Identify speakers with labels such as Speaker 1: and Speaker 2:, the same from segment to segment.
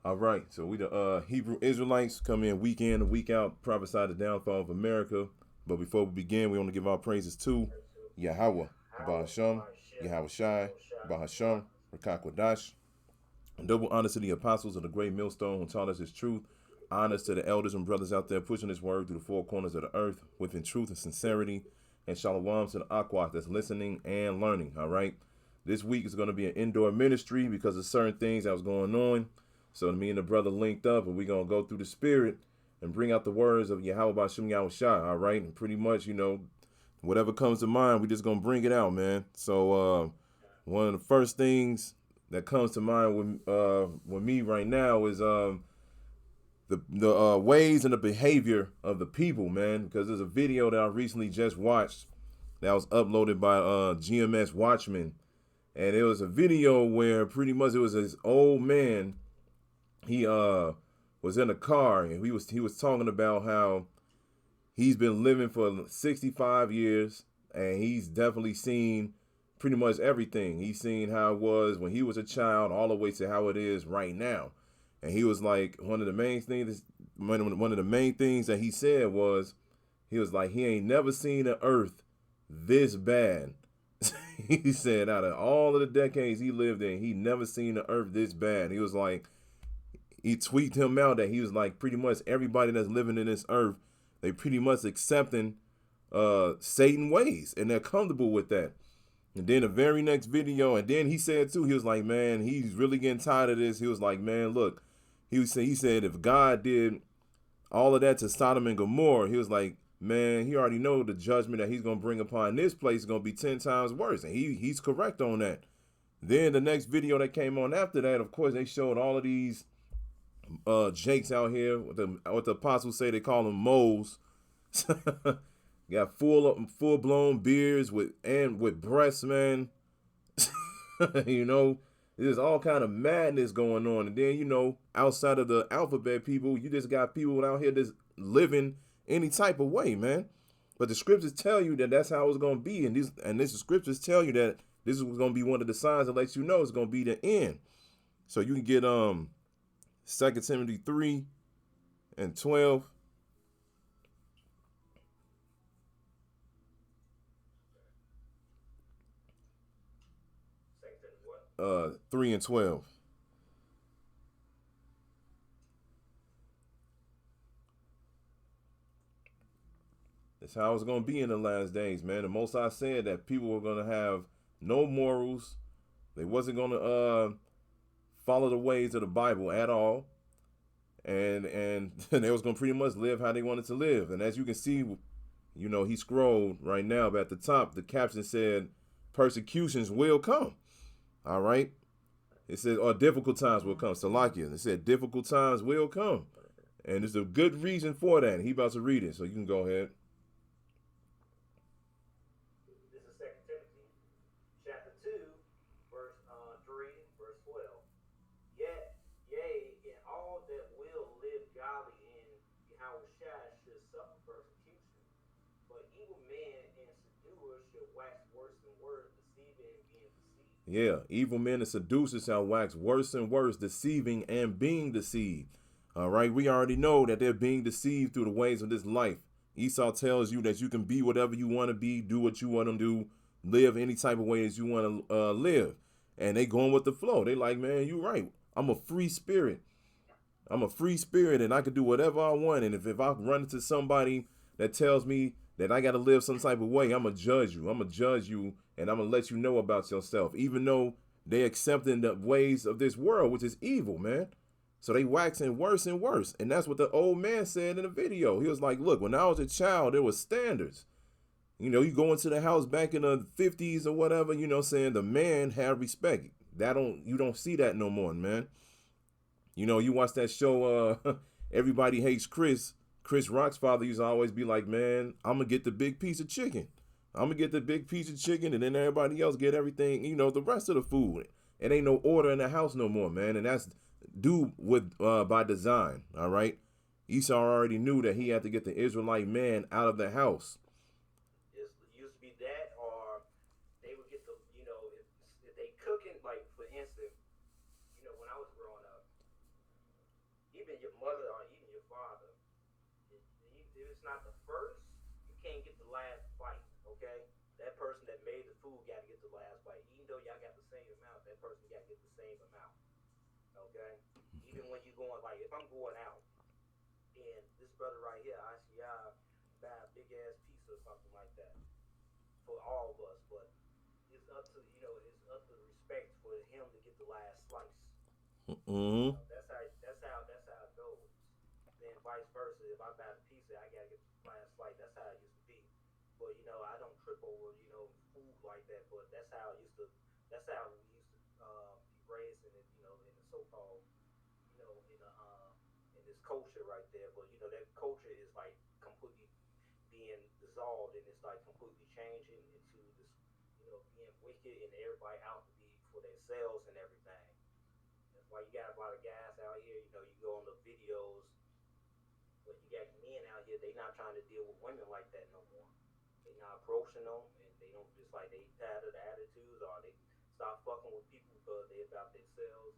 Speaker 1: All right, so we the Hebrew Israelites come in week in and week out, prophesy the downfall of America. But before we begin, we want to give our praises to Yahweh, Bahasham, Yahweh Shai, Bahasham, Rakakwadash. Double honors to the apostles of the great millstone who taught us his truth. Honors to the elders and brothers out there pushing his word through the four corners of the earth within truth and sincerity. And shalom to the aquat that's listening and learning. All right. This week is going to be an indoor ministry because of certain things that was going on. So me and the brother linked up, and we're going to go through the spirit and bring out the words of Yahweh Bashim Yahweh Shai. All right. And pretty much, whatever comes to mind, we just going to bring it out, man. So one of the first things that comes to mind with me right now is the ways and the behavior of the people, man. Because there's a video that I recently just watched that was uploaded by GMS Watchman, and it was a video where pretty much it was this old man. He was in a car, and he was talking about how he's been living for 65 years, and he's definitely seen pretty much everything. He's seen how it was when he was a child, all the way to how it is right now. And he was like, one of the main things that he said was, he was like, he ain't never seen an earth this bad. He said out of all of the decades he lived in, he never seen the earth this bad. He was like, he tweeted him out that he was like, pretty much everybody that's living in this earth, they pretty much accepting Satan ways, and they're comfortable with that. And then the very next video, and then he said too, he was like, man, he's really getting tired of this. He was like, man, look, he said if God did all of that to Sodom and Gomorrah, he was like, man, he already know the judgment that he's gonna bring upon this place is gonna be 10 times worse, and he's correct on that. Then the next video that came on after that, of course, they showed all of these jakes out here, what the apostles say they call them moles. Got full blown beards with breasts, man. There's all kind of madness going on. And then, outside of the alphabet people, you just got people out here just living any type of way, man. But the scriptures tell you that that's how it's gonna be, and the scriptures tell you that this is gonna be one of the signs that lets you know it's gonna be the end. So you can get 2 Timothy 3:12. 3:12. That's how it's gonna be in the last days, man. The Most High said that people were gonna have no morals. They wasn't gonna follow the ways of the Bible at all, and they was gonna pretty much live how they wanted to live. And as you can see, he scrolled right now, but at the top the caption said, "Persecutions will come." All right. It says, or difficult times will come. Salakia. It said difficult times will come. And there's a good reason for that. He about to read it, so you can go ahead.
Speaker 2: This is Second Timothy, chapter 2, verse 3, verse 12. Yet, yea, and all that will live godly in Yahweh Shai should suffer persecution. But evil men and seducers should wax worse and worse, deceiving and being deceived.
Speaker 1: Yeah, evil men and seducers shall wax worse and worse, deceiving and being deceived. All right, we already know that they're being deceived through the ways of this life. Esau tells you that you can be whatever you want to be, do what you want to do, live any type of way as you want to live. And they going with the flow. They like, man, you right. I'm a free spirit. I'm a free spirit, and I can do whatever I want. And if I run into somebody that tells me that I got to live some type of way, I'm going to judge you. I'm going to judge you, and I'm going to let you know about yourself, even though they accepting the ways of this world, which is evil, man. So they waxing worse and worse. And that's what the old man said in the video. He was like, look, when I was a child, there was standards. You go into the house back in the 50s or whatever, saying the man had respect. You don't see that no more, man. You watch that show, Everybody Hates Chris. Chris Rock's father used to always be like, man, I'm going to get the big piece of chicken. I'm going to get the big piece of chicken, and then everybody else get everything, the rest of the food. It ain't no order in the house no more, man. And that's due with by design, all right? Esau already knew that he had to get the Israelite man out of the house.
Speaker 2: It used to be that, or they would get if they cooking, like, for instance, when I was growing up, and your mother or even your father, if it's not the first, you can't get the last bite. Okay, that person that made the food got to get the last bite. Even though y'all got the same amount, that person got to get the same amount. Okay, even when you going like if I'm going out and this brother right here, I see y'all buy a big ass pizza or something like that for all of us, but it's up to it's up to respect for him to get the last slice.
Speaker 1: Mm-hmm.
Speaker 2: That's how it goes. Then vice versa, if I buy the pizza, I gotta get the last slice. That's how it used to be. But I don't trip over food like that. But that's how it used to. That's how we used to be raised in it. In the so-called in this culture right there. But that culture is like completely being dissolved and it's like completely changing into this being wicked and everybody out to be for themselves and everything. That's why you got a lot of guys out here. You go on the videos, but you got men out here. They not trying to deal with women like that no more. They not approaching them, and they don't just like they tired of the attitudes, or they stop fucking with people because they about themselves,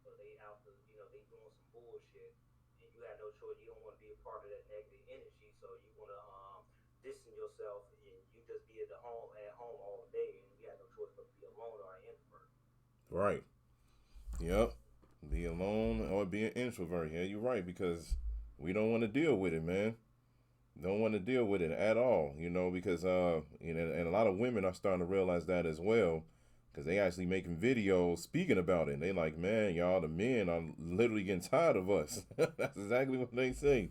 Speaker 2: or they out to they doing some bullshit, and you have no choice. You don't want to be a part of that negative energy, so you want to distance yourself, and you just be at home all day, and you have no choice but to be alone or an introvert.
Speaker 1: Right. Yep. Be alone or be an introvert. Yeah, you're right, because we don't want to deal with it, man. Don't want to deal with it at all, because and a lot of women are starting to realize that as well, because they actually making videos speaking about it. And they like, man, y'all, the men are literally getting tired of us. That's exactly what they say.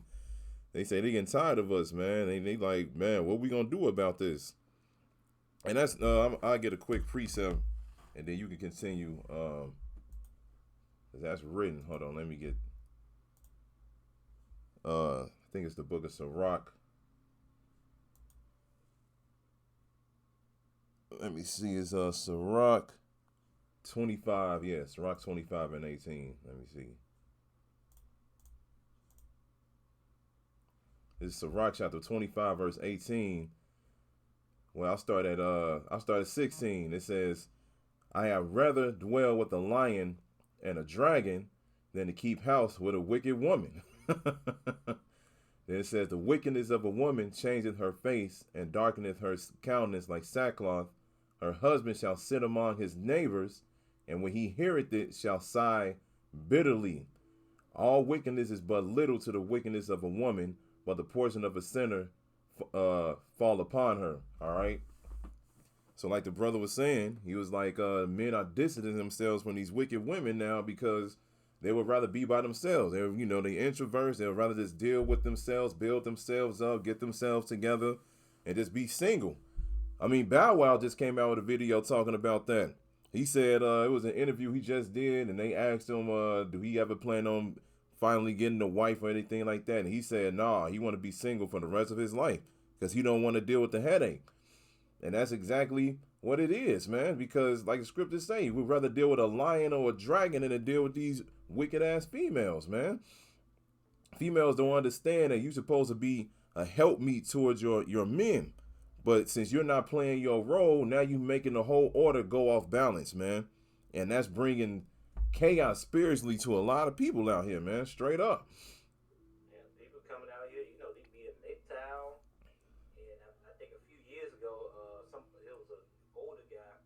Speaker 1: They say they getting tired of us, man. They like, man, what we gonna do about this? And that's I'll get a quick precept, and then you can continue. That's written. Hold on, let me get. I think it's the Book of Sirach. Let me see. It's Sirach 25. Yeah, Sirach 25 and 18. Let me see. It's Sirach chapter 25 verse 18. Well, I'll start at 16. It says, I have rather dwell with a lion and a dragon than to keep house with a wicked woman. Then it says, the wickedness of a woman changeth her face and darkeneth her countenance like sackcloth. Her husband shall sit among his neighbors, and when he heareth it, shall sigh bitterly. All wickedness is but little to the wickedness of a woman, but the portion of a sinner fall upon her. All right. So like the brother was saying, he was like, men are distancing themselves from these wicked women now because they would rather be by themselves. They're, they introverts. They would rather just deal with themselves, build themselves up, get themselves together, and just be single. I mean, Bow Wow just came out with a video talking about that. He said it was an interview he just did, and they asked him, do he ever plan on finally getting a wife or anything like that? And he said, nah, he want to be single for the rest of his life because he don't want to deal with the headache. And that's exactly what it is, man. Because like the scriptures say, we'd rather deal with a lion or a dragon than to deal with these wicked ass females, man. Females don't understand that you're supposed to be a helpmeet towards your men. But since you're not playing your role, now you're making the whole order go off balance, man. And that's bringing chaos spiritually to a lot of people out here, man. Straight up.
Speaker 2: And people coming out here, they be in MGTOW. And I think a few years ago, it was an older guy,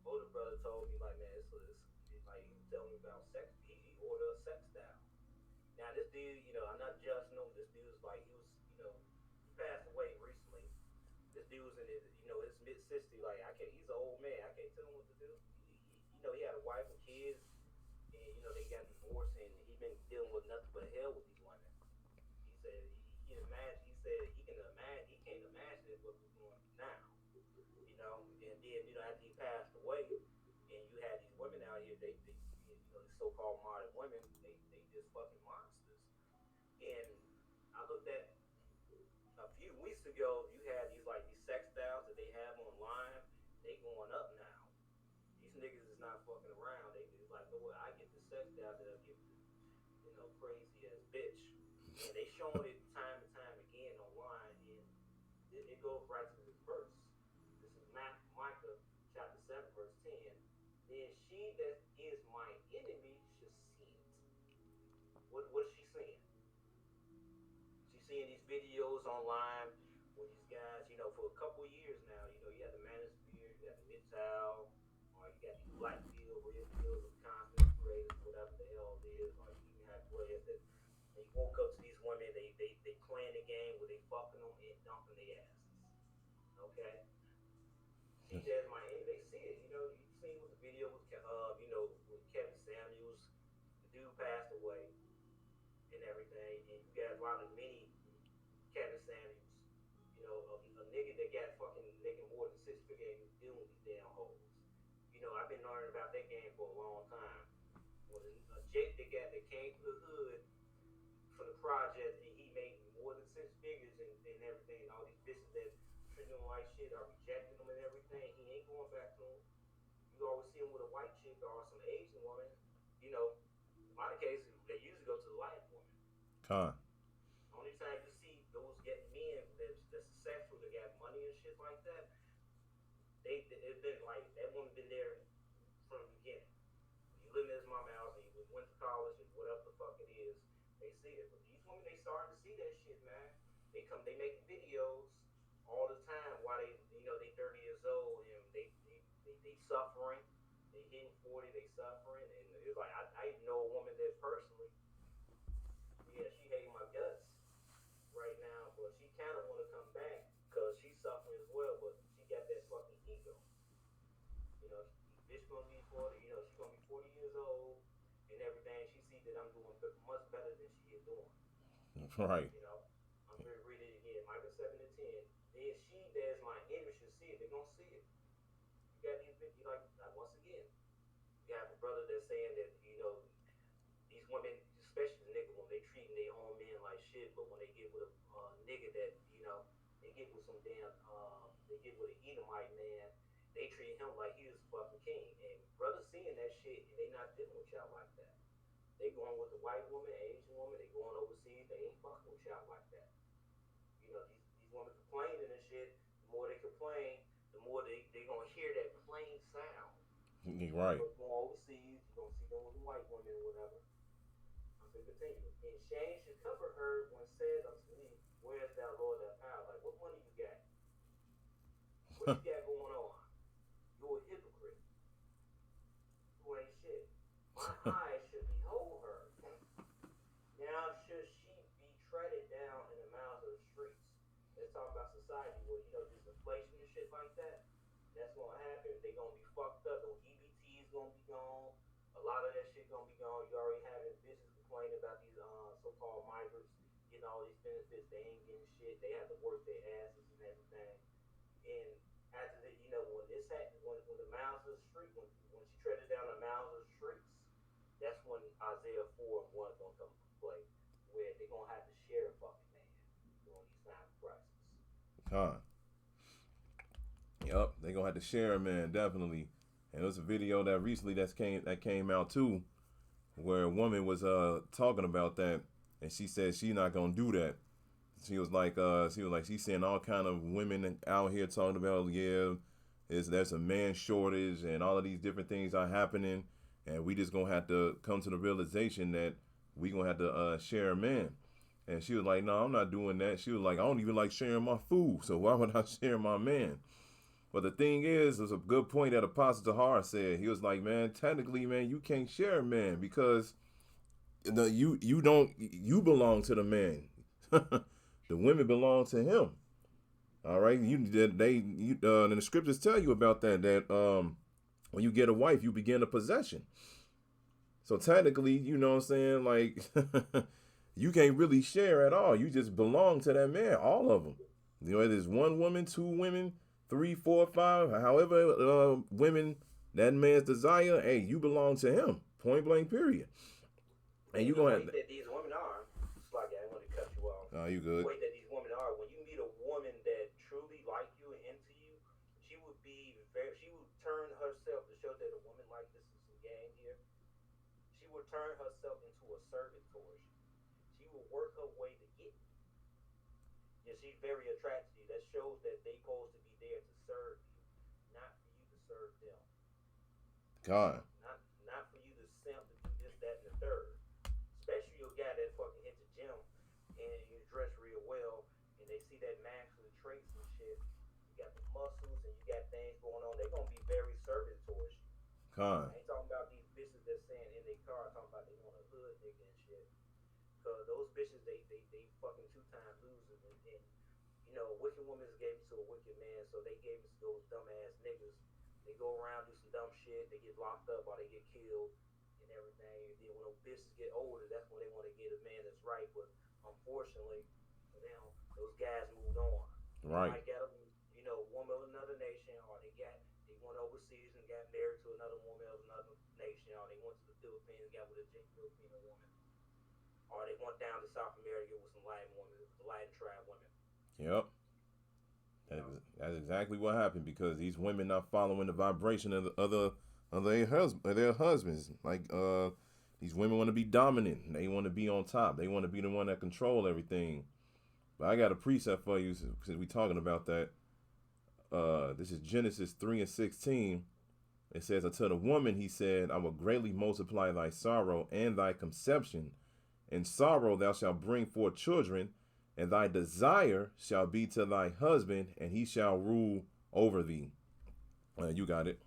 Speaker 2: older brother told me like, man, it's like he was telling me about sex. He ordered a sex style. Now this dude, I'm not judging him. This dude's like he passed away recently. This dude was in his mid 60s. Like I can't. He's an old man. I can't tell him what to do. He had a wife and kids, and they got divorced, and he been dealing with nothing but hell with these women. He said he can imagine. He said he can imagine. He can't imagine what we're going through now. And then after he passed away, and you had these women out here, they these so-called modern women, they just fucking monsters. And I looked at a few weeks ago, you had these sex styles that they have online. They going up now. These niggas is not fucking around. They is like, oh, I get the sex style that I give this, crazy ass bitch. And they showing it time and time again online, and it goes right to this verse. This is Micah chapter 7, verse 10. Then she that is my enemy should see it. What is she seeing? seeing these videos online where these guys, for a couple of years now, you have the Manosphere, you have the Midtown, or you got these black field, red field, Wisconsin creators, whatever the hell it is, or you even have players that they woke up to these women, they playing the game where they fucking them and dumping their asses. Okay? See, there's my enemy. They see it. You've seen with the video with Kevin Samuels, the dude passed away and everything, and you got a lot of mini Kevin Samuels. A nigga that got fucking making more than six figures and was dealing with these damn hoes. I've been learning about that game for a long time. When a Jake that came to the hood for the project and he made more than six figures and everything, and all these bitches that treat him like shit are rejecting him and everything, he ain't going back to them. You always see him with a white chick or some Asian woman. In a lot of cases, they usually go to the white woman.
Speaker 1: Con.
Speaker 2: Only time you see those get men that's successful, that got money and shit like that, they've been like, that woman been there from the beginning. You live in his mama house and you went to college and whatever the fuck it is, they see it. But these women, they starting to see that shit, man. They making videos all the time while they 30 years old and they suffering. They hitting 40, they suffering, and it's like I know a woman that personally, yeah, she hating my guts right now, but she kind of want to come back because she's suffering as well, but she got that fucking ego. Bitch gonna be 40, she's gonna be 40 years old and everything. She see that I'm doing much better than she is doing.
Speaker 1: Right.
Speaker 2: I'm going to read it again. Micah 7 and 10. Then she that is my enemy should see it. They're going to see it. You got these bitches, once again, you have a brother that's saying that, these women, especially the nigga, when they treating their own men like shit, but when they get with a nigga that, they get with some damn, they get with an Edomite man, they treat him like he is fucking king. And brothers seeing that shit, and they not dealing with y'all like that. They going with the white woman, Asian woman, they going overseas, they ain't fucking with y'all like that. These women complaining and shit, the more they complain, the more they gonna hear that plain sound.
Speaker 1: Right.
Speaker 2: But going overseas, you gonna see them with the white women or whatever. I'm gonna continue. And shame should cover her when said unto me, where is thou, Lord, thy power? Like, what money you got? What you got going on? You're a hypocrite. You ain't shit. My eyes should behold her. Now should she be treaded down in the mouths of the streets. Let's talk about society where, this inflation and shit like that. That's gonna happen. They gonna be fucked up. The EBT is gonna be gone. A lot of that shit gonna be gone. You already having business complaining about these so-called migrants getting all these benefits. They ain't getting shit. They have to work their asses and everything. And after that, when this happened, when the mouths of the street, when she treaded down the mouths of the streets, that's when Isaiah 4 and 1 is gonna come into play, where they're gonna have to share a fucking man during these time of crisis.
Speaker 1: Con. Yup, they gonna have to share a man, definitely. And there's a video that recently that came out too, where a woman was talking about that, and she said she not gonna do that. She was like she's seeing all kind of women out here talking about, there's a man shortage and all of these different things are happening, and we just gonna have to come to the realization that we gonna have to share a man. And she was like, no, I'm not doing that. She was like, I don't even like sharing my food, so why would I share my man? But the thing is, there's a good point that Apostle Tahar said. He was like, man, technically, man, you can't share a man because you belong to the man. The women belong to him. All right, and the scriptures tell you about that when you get a wife, you begin a possession. So technically, you know what I'm saying, like you can't really share at all. You just belong to that man, all of them. It is one woman, two women, 3, 4, 5, however women that man's desire. Hey, you belong to him. Point blank. Period. And you gonna have
Speaker 2: that these women are. It's like I want to cut you off.
Speaker 1: Oh, you good?
Speaker 2: The way that these women are. When you meet a woman that truly like you and into you, she would turn herself to show that a woman like this is some game here. She would turn herself into a servant towards you. She will work her way to get you. Yeah, she's very attracted to you. That shows that they supposed to be there to serve you, not for you to serve them.
Speaker 1: God.
Speaker 2: Not for you to simp to do this, that, and the third. Especially your guy that fucking hit the gym and you dress real well, and they see that masculine traits and shit. You got the muscles and you got things going on. They're gonna be very serving towards you.
Speaker 1: Con.
Speaker 2: I ain't talking about these bitches that's saying in their car, talking about they want a hood nigga and shit. Cause those bitches, they fucking two-time losers, and you know, wicked women gave it to a wicked man, so they gave it to those dumbass niggas. They go around, do some dumb shit, they get locked up or they get killed and everything. And then when those bitches get older, that's when they want to get a man that's right. But unfortunately, for them, those guys moved on. They
Speaker 1: Right.
Speaker 2: might get a, you know, woman of another nation, or they went overseas and got married to another woman of another nation, or they went to the Philippines and got with a Filipino woman, or they went down to South America with some Latin women, the Latin tribe women.
Speaker 1: Yep. That's exactly what happened because these women not following the vibration of their husbands. Like these women want to be dominant. They want to be on top. They want to be the one that control everything. But I got a precept for you since we talking about that. This is Genesis 3:16. It says, unto the woman he said, I will greatly multiply thy sorrow and thy conception. In sorrow thou shalt bring forth children, and thy desire shall be to thy husband, and he shall rule over thee. You got it.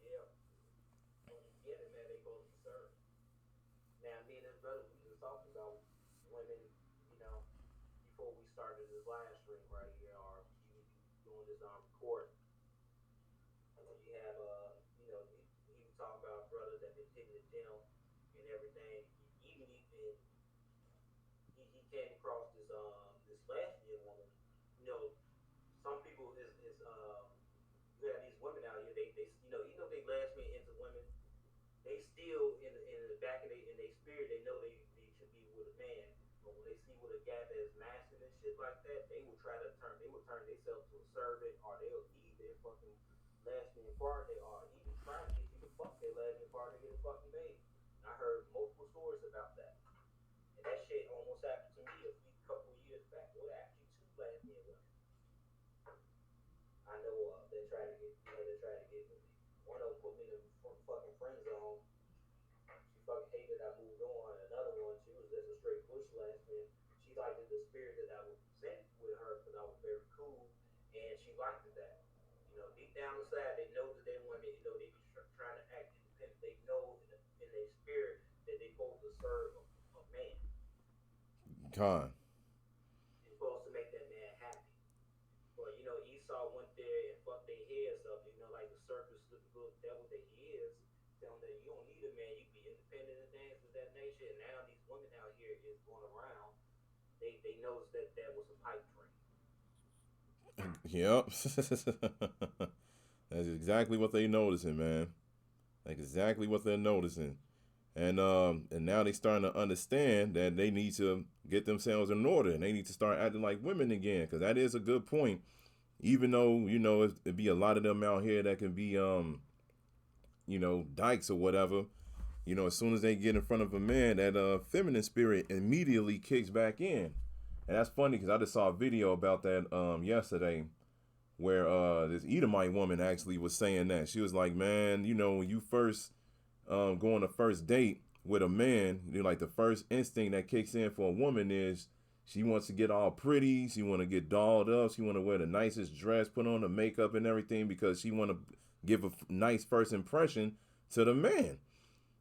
Speaker 2: Yeah. When you get it, man, they both serve. Now, me and this brother, we just talking about women, you know, before we started this live stream right here, or you doing this on record. You have, you know, he was talking about a brother that been hitting the gym and everything. He came across this lesbian woman. You know, some people you have these women out here. They you know, even though they lesbian into women, they still in the back of their spirit, they know they should be with a man. But when they see with a guy that is masculine and shit like that, they will turn themselves to a servant, or they'll leave their fucking lesbian partner, or even try to get you to fuck their lesbian partner to get a fucking baby. And I heard multiple stories about that. And that shit almost happened to me a couple of years back. Well, actually, two lesbian women I know of that tried to get, you know, that tried to get with me. One of them put me in the fucking friend zone. She fucking hated I moved on. Another one, she was just a straight bush lesbian. She liked the spirit that I would present with her because I was very cool, and she liked that. You know, deep down inside, they know that they women, you know, they be trying to act independent. They know in their spirit that they supposed to serve a man.
Speaker 1: Con.
Speaker 2: You're supposed to make that man happy. But you know, Esau went there and fucked their heads up. You know, like the serpent stood the little devil their ears, telling them that you don't need a man, you can be independent and things of that nature. And now these women out here is going around. They noticed that was a pipe dream.
Speaker 1: Yep. That's exactly what they noticing, man. Like exactly what they're noticing. And now they starting to understand that they need to get themselves in order and they need to start acting like women again, because that is a good point. Even though, you know, it'd be a lot of them out here that can be you know, dykes or whatever. You know, as soon as they get in front of a man, that feminine spirit immediately kicks back in. And that's funny because I just saw a video about that yesterday where this Edomite woman actually was saying that. She was like, man, you know, when you first go on a first date with a man, you know, like the first instinct that kicks in for a woman is she wants to get all pretty. She want to get dolled up. She want to wear the nicest dress, put on the makeup and everything because she want to give a nice first impression to the man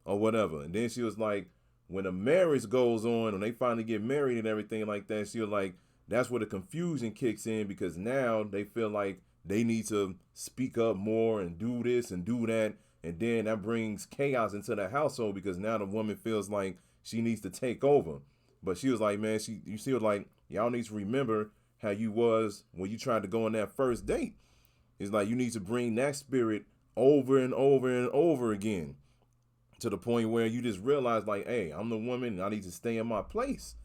Speaker 1: or whatever. And then she was like, when a marriage goes on and they finally get married and everything like that, she was like, that's where the confusion kicks in because now they feel like they need to speak up more and do this and do that. And then that brings chaos into the household because now the woman feels like she needs to take over. But she was like, man, you see, like, y'all need to remember how you was when you tried to go on that first date. It's like you need to bring that spirit over and over and over again to the point where you just realize, like, hey, I'm the woman and I need to stay in my place.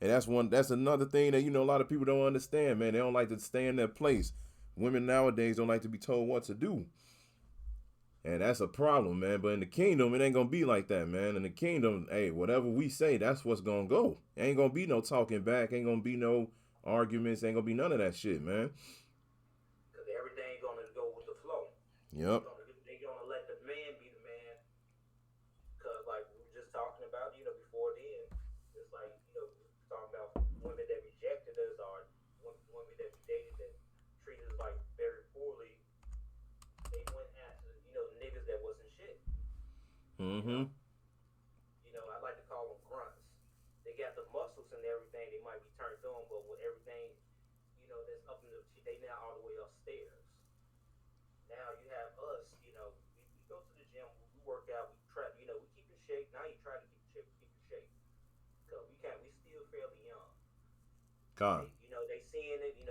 Speaker 1: And that's another thing that, you know, a lot of people don't understand, man. They don't like to stay in their place. Women nowadays don't like to be told what to do. And that's a problem, man. But in the kingdom, it ain't going to be like that, man. In the kingdom, hey, whatever we say, that's what's going to go. Ain't going to be no talking back. Ain't going to be no arguments. Ain't going to be none of that shit, man.
Speaker 2: Because everything going to go with the flow.
Speaker 1: Yep.
Speaker 2: They're going to let the man be the man. Because like we were just talking about, you know, before then, it's like talking about women that rejected us or women that we dated that treated us like very poorly. They went after niggas that wasn't shit. You
Speaker 1: Mm-hmm.
Speaker 2: know, I like to call them grunts. They got the muscles and everything. They might be turned on, but with everything that's up in the they now all the way upstairs. Now you have us. We go to the gym, we work out, we try. We keep in shape. Now you try to keep in shape because we can't. We still fairly young.
Speaker 1: Con.
Speaker 2: They seeing it. We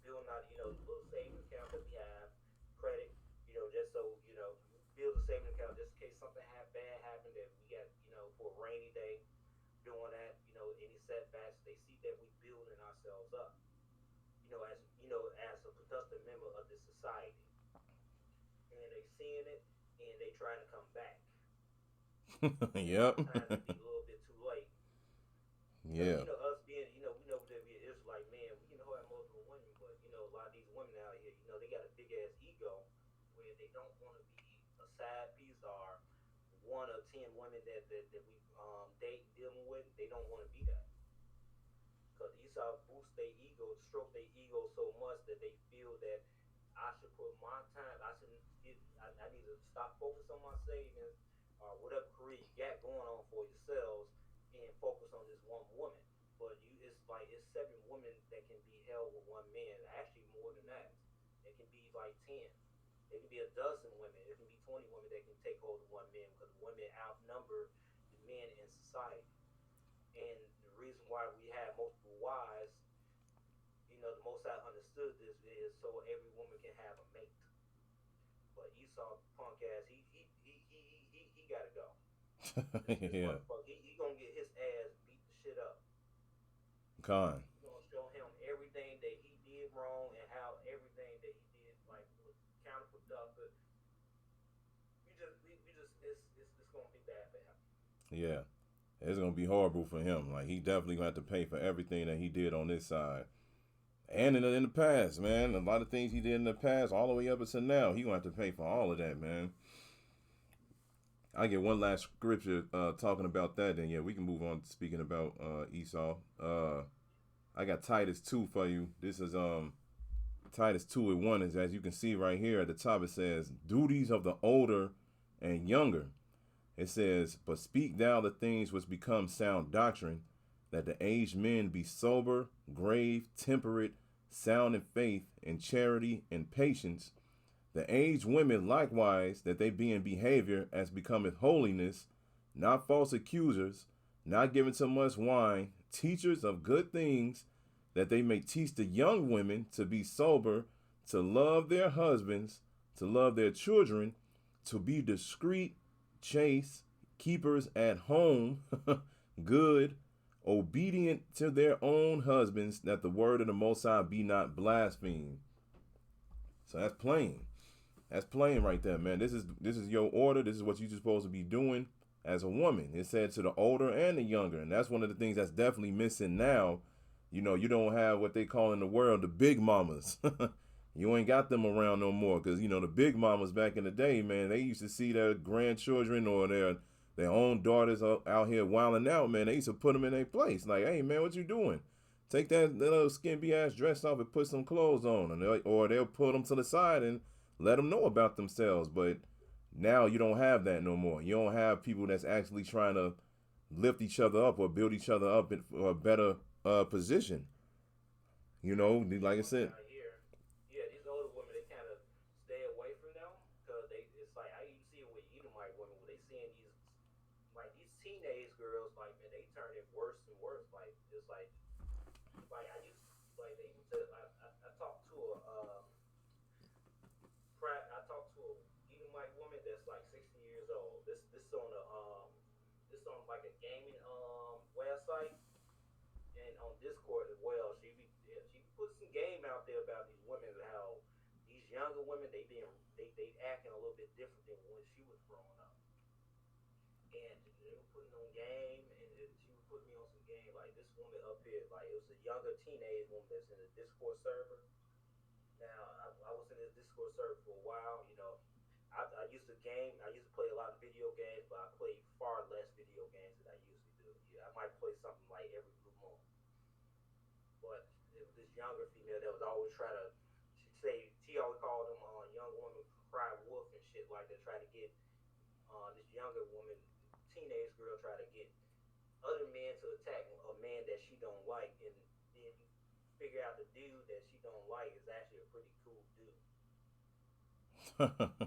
Speaker 2: building out. Little savings account that we have, credit. Just so we build a savings account just in case something bad happened that we got. For a rainy day, doing that. Any setbacks, they see that we building ourselves up. As a productive member of this society, and they seeing it, and they trying to come back. And
Speaker 1: Yep.
Speaker 2: sometimes it be a little bit too late. Because
Speaker 1: Yeah.
Speaker 2: us being, we know that we is like, man, we can hold multiple women, but a lot of these women out here, they got a big ass ego where they don't want to be a side piece or one of 10 women that we date dealing with. They don't want to be that because Esau boosts their ego, stroke their ego so much that they feel that I should put my time. I need to stop focus on my savings or whatever career you got going on for yourselves and focus on this one woman. But it's like it's 7 women that can be held with one man. Actually, more than that. It can be like 10. It can be a dozen women. It can be 20 women that can take hold of one man because women outnumber the men in society. And the reason why we have multiple wives, the most I understood this is so every woman can have a mate. But Esau punk ass, he gotta go. This
Speaker 1: Yeah.
Speaker 2: motherfucker, he gonna get his ass beat the shit up.
Speaker 1: Con.
Speaker 2: We gonna show him everything that he did wrong and how everything that he did like was counterproductive. It's gonna be bad for him.
Speaker 1: Yeah. It's gonna be horrible for him. Like he definitely gonna have to pay for everything that he did on this side. And in the past, man. A lot of things he did in the past, all the way up until now, he gonna have to pay for all of that, man. I get one last scripture talking about that, then yeah, we can move on to speaking about Esau. I got Titus 2 for you. This is Titus 2:1 is, as you can see right here at the top, it says, duties of the older and younger. It says, but speak thou the things which become sound doctrine, that the aged men be sober, grave, temperate, sound in faith, in charity, and patience. The aged women likewise, that they be in behavior as becometh holiness, not false accusers, not given to much wine, teachers of good things, that they may teach the young women to be sober, to love their husbands, to love their children, to be discreet, chaste, keepers at home, good, obedient to their own husbands, that the word of the Most High be not blasphemed. So that's plain. That's plain right there, man. This is your order. This is what you're supposed to be doing as a woman. It said to the older and the younger, and that's one of the things that's definitely missing now. You don't have what they call in the world the big mamas. You ain't got them around no more because the big mamas back in the day, man, they used to see their grandchildren or their own daughters out here wilding out, man. They used to put them in their place. Like, hey, man, what you doing? Take that little skimpy ass dress off and put some clothes on, or they'll put them to the side and let them know about themselves. But now you don't have that no more. You don't have people that's actually trying to lift each other up or build each other up for a better position. Like I
Speaker 2: One thing
Speaker 1: said.
Speaker 2: I hear, yeah, these older women they kind of stay away from them because it's like I even see it with Edomite women where they seeing these teenage girls like man they turn it worse and worse it's like I used like they even said I talked to I talked to a Edomite woman that's like 60 years old. This on a this on like a gaming website and on Discord as well. She put some game out there about these women and how these younger women they acting a little bit different than when she was growing up. And they were putting on game and she was putting me on some game like this woman up here like it was a younger teenage woman that's in the Discord server. Now I was in this Discord server for a while. I used to game. I used to play a lot of video games, but I play far less video games than I usually do. Yeah, I might play something like younger female that was always try to say she always called them young woman cry wolf and shit like that. Try to get this younger woman, teenage girl, try to get other men to attack a man that she don't like, and then you figure out the dude that she don't like is actually a pretty cool dude.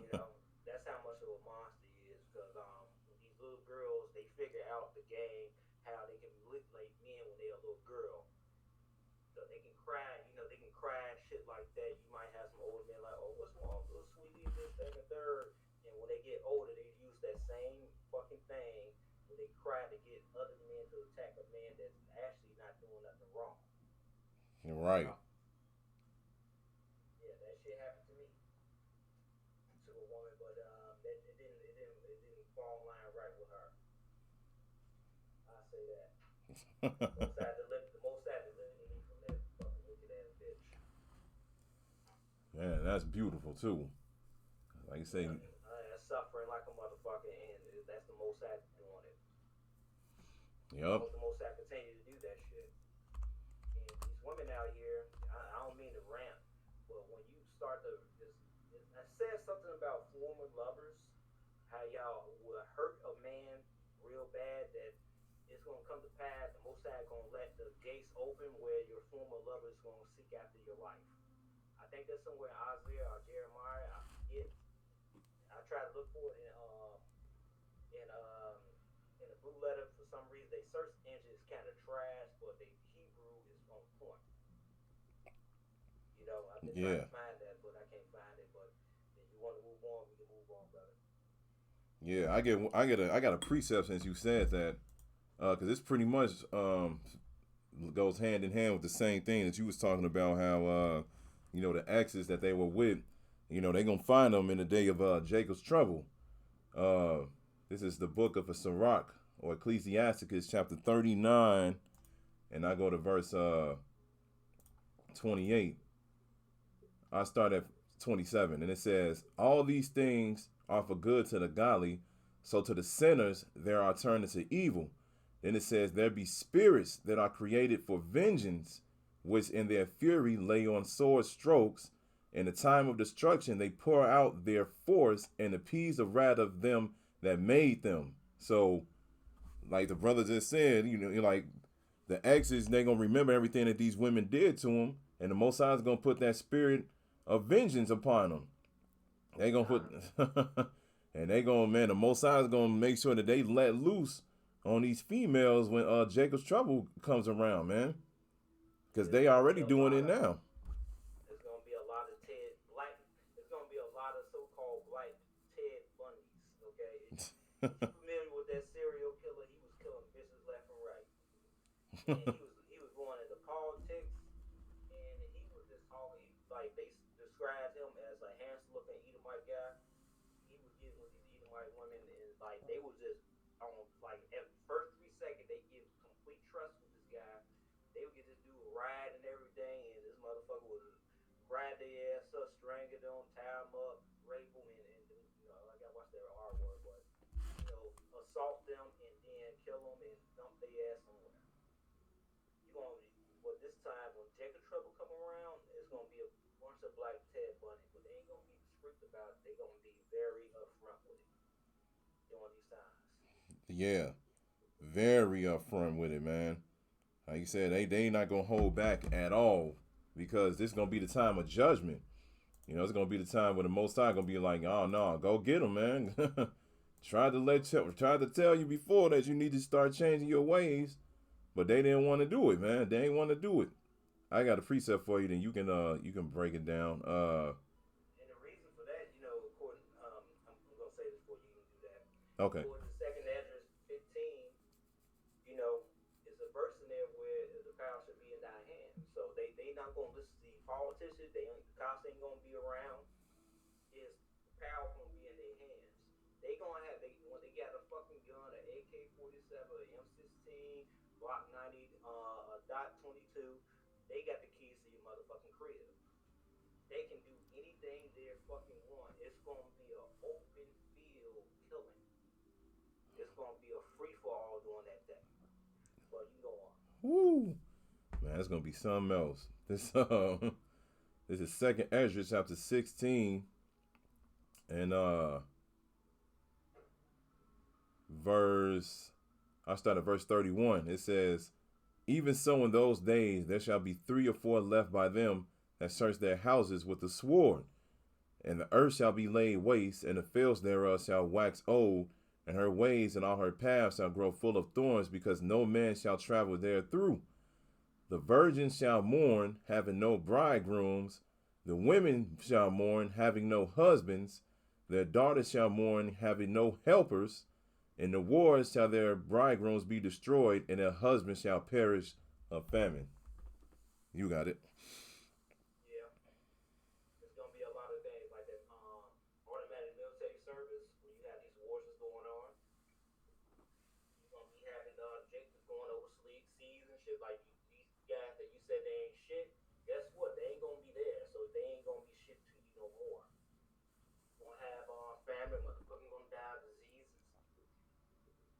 Speaker 2: You know, that's how much of a monster he is. Because these little girls, they figure out the game, how they can manipulate men when they're a little girl. So they can cry, you know, they can cry and shit like that. You might have some older men like, oh, what's wrong, little sweetie, this, that, and the third. And when they get older, they use that same fucking thing when they cry to get other men to attack a man that's actually not doing nothing wrong.
Speaker 1: You're right.
Speaker 2: Yeah, that shit happened to me, to a woman, but it didn't fall in line right with her. I say that. The most I delivered me from that fucking wicked ass bitch.
Speaker 1: Man, that's beautiful too. Like you say,
Speaker 2: Suffering like a motherfucker, and that's the most I doing it.
Speaker 1: yep.
Speaker 2: The most I continue to do that shit. And these women out here, I don't mean to rant, but when you start to, I said something about former lovers, how y'all will hurt a man real bad that it's gonna come to pass. The Most High gonna let the gates open where your former lover is gonna seek after your life. I think that's somewhere in Isaiah or Jeremiah. I forget. I try to look for it in um in the blue letter. For some reason, they search engine is kind of trash, but the Hebrew is on point. You know, I've been trying to find that, but I can't find it. But if you want to move on, we can move on, brother.
Speaker 1: Yeah, I got a precept since you said that, because it's pretty much goes hand in hand with the same thing that you was talking about, how you know, the exes that they were with, you know, they gonna find them in the day of Jacob's trouble. This is the book of Sirach, or Ecclesiasticus, chapter 39, and I go to verse 28. I start at 27, and it says, all these things are for good to the godly, so to the sinners there are turned into evil. Then it says, there be spirits that are created for vengeance, which in their fury lay on sword strokes. In the time of destruction they pour out their force and appease the wrath of them that made them. So, like the brother just said, you know, like the exes, they gonna remember everything that these women did to them, and the Most High is gonna put that spirit of vengeance upon them. They gonna put, and they gonna, man, the Most High is gonna make sure that they let loose on these females when Jacob's trouble comes around, man, because they already doing it now.
Speaker 2: There's gonna be a lot of There's gonna be a lot of so-called black Ted Bundys. Okay, if you're familiar with that serial killer, he was killing bitches left and right, and he was going into politics, and he was just talking like they described him as a handsome-looking Edomite guy. He was getting with these Edomite women, and like they was just on like at first 3 seconds they give complete trust with this guy. They would get this dude a ride and everything, and this motherfucker would grab their ass up, strangle them, tie them up, rape them, and you know, like I watched that R word, but you know, assault them and then kill them and dump their ass somewhere. You gonna, but this time when Jacob Trouble come around, it's gonna be a bunch of black Ted Bundy, but they ain't gonna be strict about it. They gonna be very upfront with it during these times.
Speaker 1: Yeah, very upfront with it, man. Like you said, they not gonna hold back at all, because this is gonna be the time of judgment. You know, it's gonna be the time where the Most High gonna be like, oh no, go get them, man. Tried to tell you before that you need to start changing your ways, but they didn't want to do it, man. They ain't want to do it. I got a precept for you, then you can break it down.
Speaker 2: And the reason for that, you know, according, I'm gonna say this before you can do that.
Speaker 1: Okay.
Speaker 2: According to Second Ezra 15, you know, it's a verse in there where the power should be in thy hands. So they not gonna listen to the politicians. The cops ain't gonna be around. It's the power gonna be in their hands. They gonna have when they got a fucking gun, an AK-47, an M16, Block 90, a Dot 22. They got the keys to your motherfucking crib. They can do anything they fucking want. It's gonna be an open field killing. It's gonna be a free for all during that day. But you go on.
Speaker 1: Woo, Man, that's gonna be something else. This is Second Ezra chapter 16 and verse. I start at verse 31. It says, "Even so, in those days there shall be 3 or 4 left by them that search their houses with the sword, and the earth shall be laid waste, and the fields thereof shall wax old, and her ways and all her paths shall grow full of thorns, because no man shall travel therethrough. The virgins shall mourn, having no bridegrooms. The women shall mourn, having no husbands. Their daughters shall mourn, having no helpers. In the wars shall their bridegrooms be destroyed, and their husbands shall perish of famine." You got it.
Speaker 2: Yeah, there's gonna be a lot of things like that. Automatic military service when you have these wars that's going on. You're gonna be having objectives going over seas and shit. Like these guys that you said they ain't shit. Guess what? They ain't gonna be there, so they ain't gonna be shit to you no more. You're gonna have famine, motherfucking gonna die of diseases.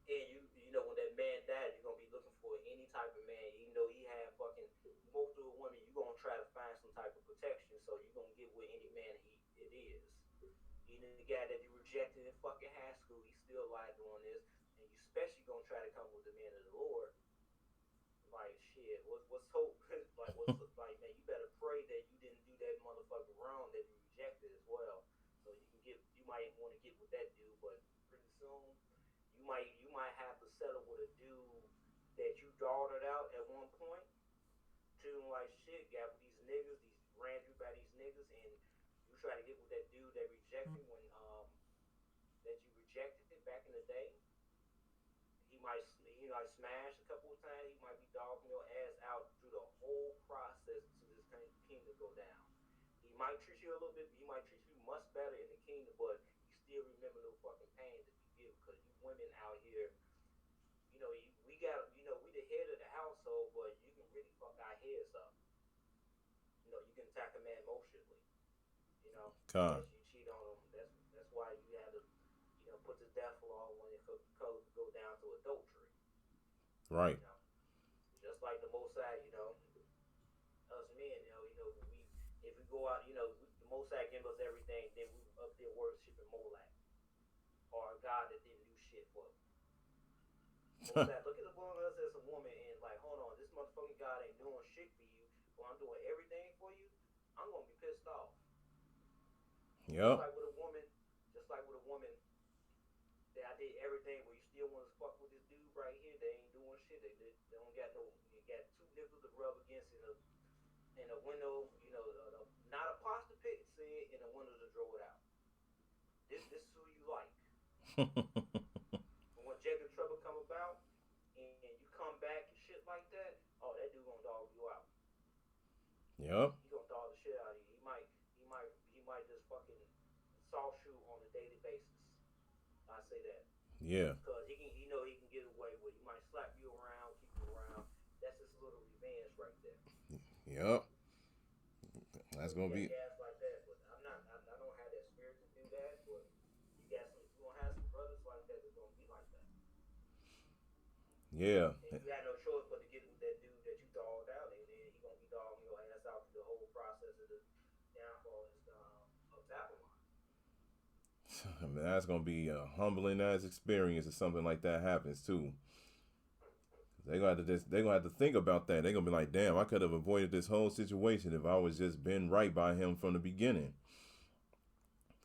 Speaker 2: And you know when that man died, you're gonna be looking for any type of man, even though he had fucking most of the women, you're gonna try to find some type of protection, so you're gonna get with any man it is. Even the guy that you rejected in fucking high school, he's still alive doing this, and you especially gonna try to come with the man of the Lord. Like shit, what's hope? Like what's like man, you better pray that you didn't do that motherfucker wrong that you rejected as well. So you might want to get with that dude, but pretty soon you might have to settle with a dude that you daughtered out at one point. Treat him like shit, got with these niggas, these ran through by these niggas, and you try to get with that dude that rejected when that you rejected it back in the day. He might smash a couple of times. He might be dogging your ass out through the whole process to this kind of kingdom go down. He might treat you a little bit. He might treat you much better in the kingdom, but you still remember the fucking pain that you give because you women out here. We got. We the head of the household, but you can really fuck our heads up. You can attack a man emotionally.
Speaker 1: Con.
Speaker 2: Unless you cheat on him. That's why you have to put the death law when it go down to adultery.
Speaker 1: Right.
Speaker 2: You know, just like the Most High, us men, we if we go out, the Most High give us everything, then we up there worshiping Molech or a God that didn't do shit for us. Most High, look at us as a woman and like, hold on, this motherfucking God ain't doing shit for you, but I'm doing everything for you. I'm gonna be pissed off.
Speaker 1: Yep.
Speaker 2: Just like with a woman that I did everything, but you still want to fuck with this dude right here. They ain't doing shit. They don't got no. You got two nipples to rub against in a window. Not a pasta pit in a window to throw it out. This is who you like. But when Jacob trouble come about and you come back and shit like that, oh that dude gonna dog you out.
Speaker 1: Yep.
Speaker 2: He gonna dog the shit out of you. He might just fucking assault you on a daily basis. I say that.
Speaker 1: Yeah.
Speaker 2: Because he can get away with it. He might slap you around, keep you around. That's just a little revenge right there.
Speaker 1: Yep. That's gonna be.
Speaker 2: Gas like that, but I don't have that spirit to do that. But you gonna have some brothers like that that's gonna be like that.
Speaker 1: Yeah.
Speaker 2: And you had no choice but to get with that dude that you dogged out, and then he gonna be dogging your ass out through the whole process of the downfall of Babylon.
Speaker 1: I mean, that's gonna be a humbling as experience if something like that happens too. They're gonna have to think about that. They're gonna be like, damn, I could have avoided this whole situation if I was just been right by him from the beginning.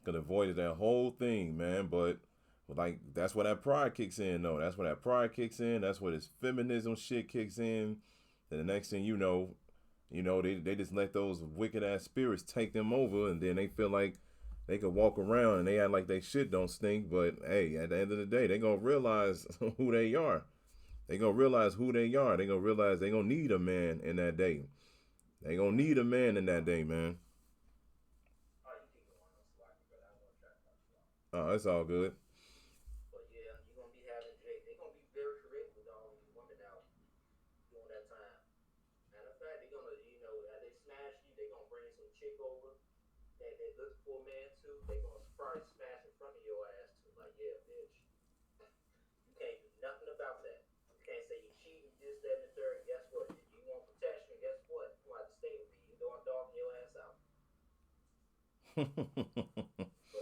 Speaker 1: Could have avoided that whole thing, man. But like that's where that pride kicks in, though. That's where that pride kicks in. That's where this feminism shit kicks in. And the next thing you know, they just let those wicked ass spirits take them over, and then they feel like they could walk around and they act like they shit don't stink. But hey, at the end of the day, they gonna realize who they are. They gonna realize who they are. They gonna realize they gonna need a man in that day. They gonna need a man in that day, man. Oh, it's all good.
Speaker 2: But yeah, you're gonna be having Jake. They're gonna be very correct with all these women out during that time. Matter of fact, they're gonna, as they smash you, they're gonna bring some chick over that they look for a man too. They're gonna probably smash in front of your ass too. Like, yeah, bitch. You can't do nothing about that. You can't say you cheating, this, that, and the third. Guess what? If you want protection, But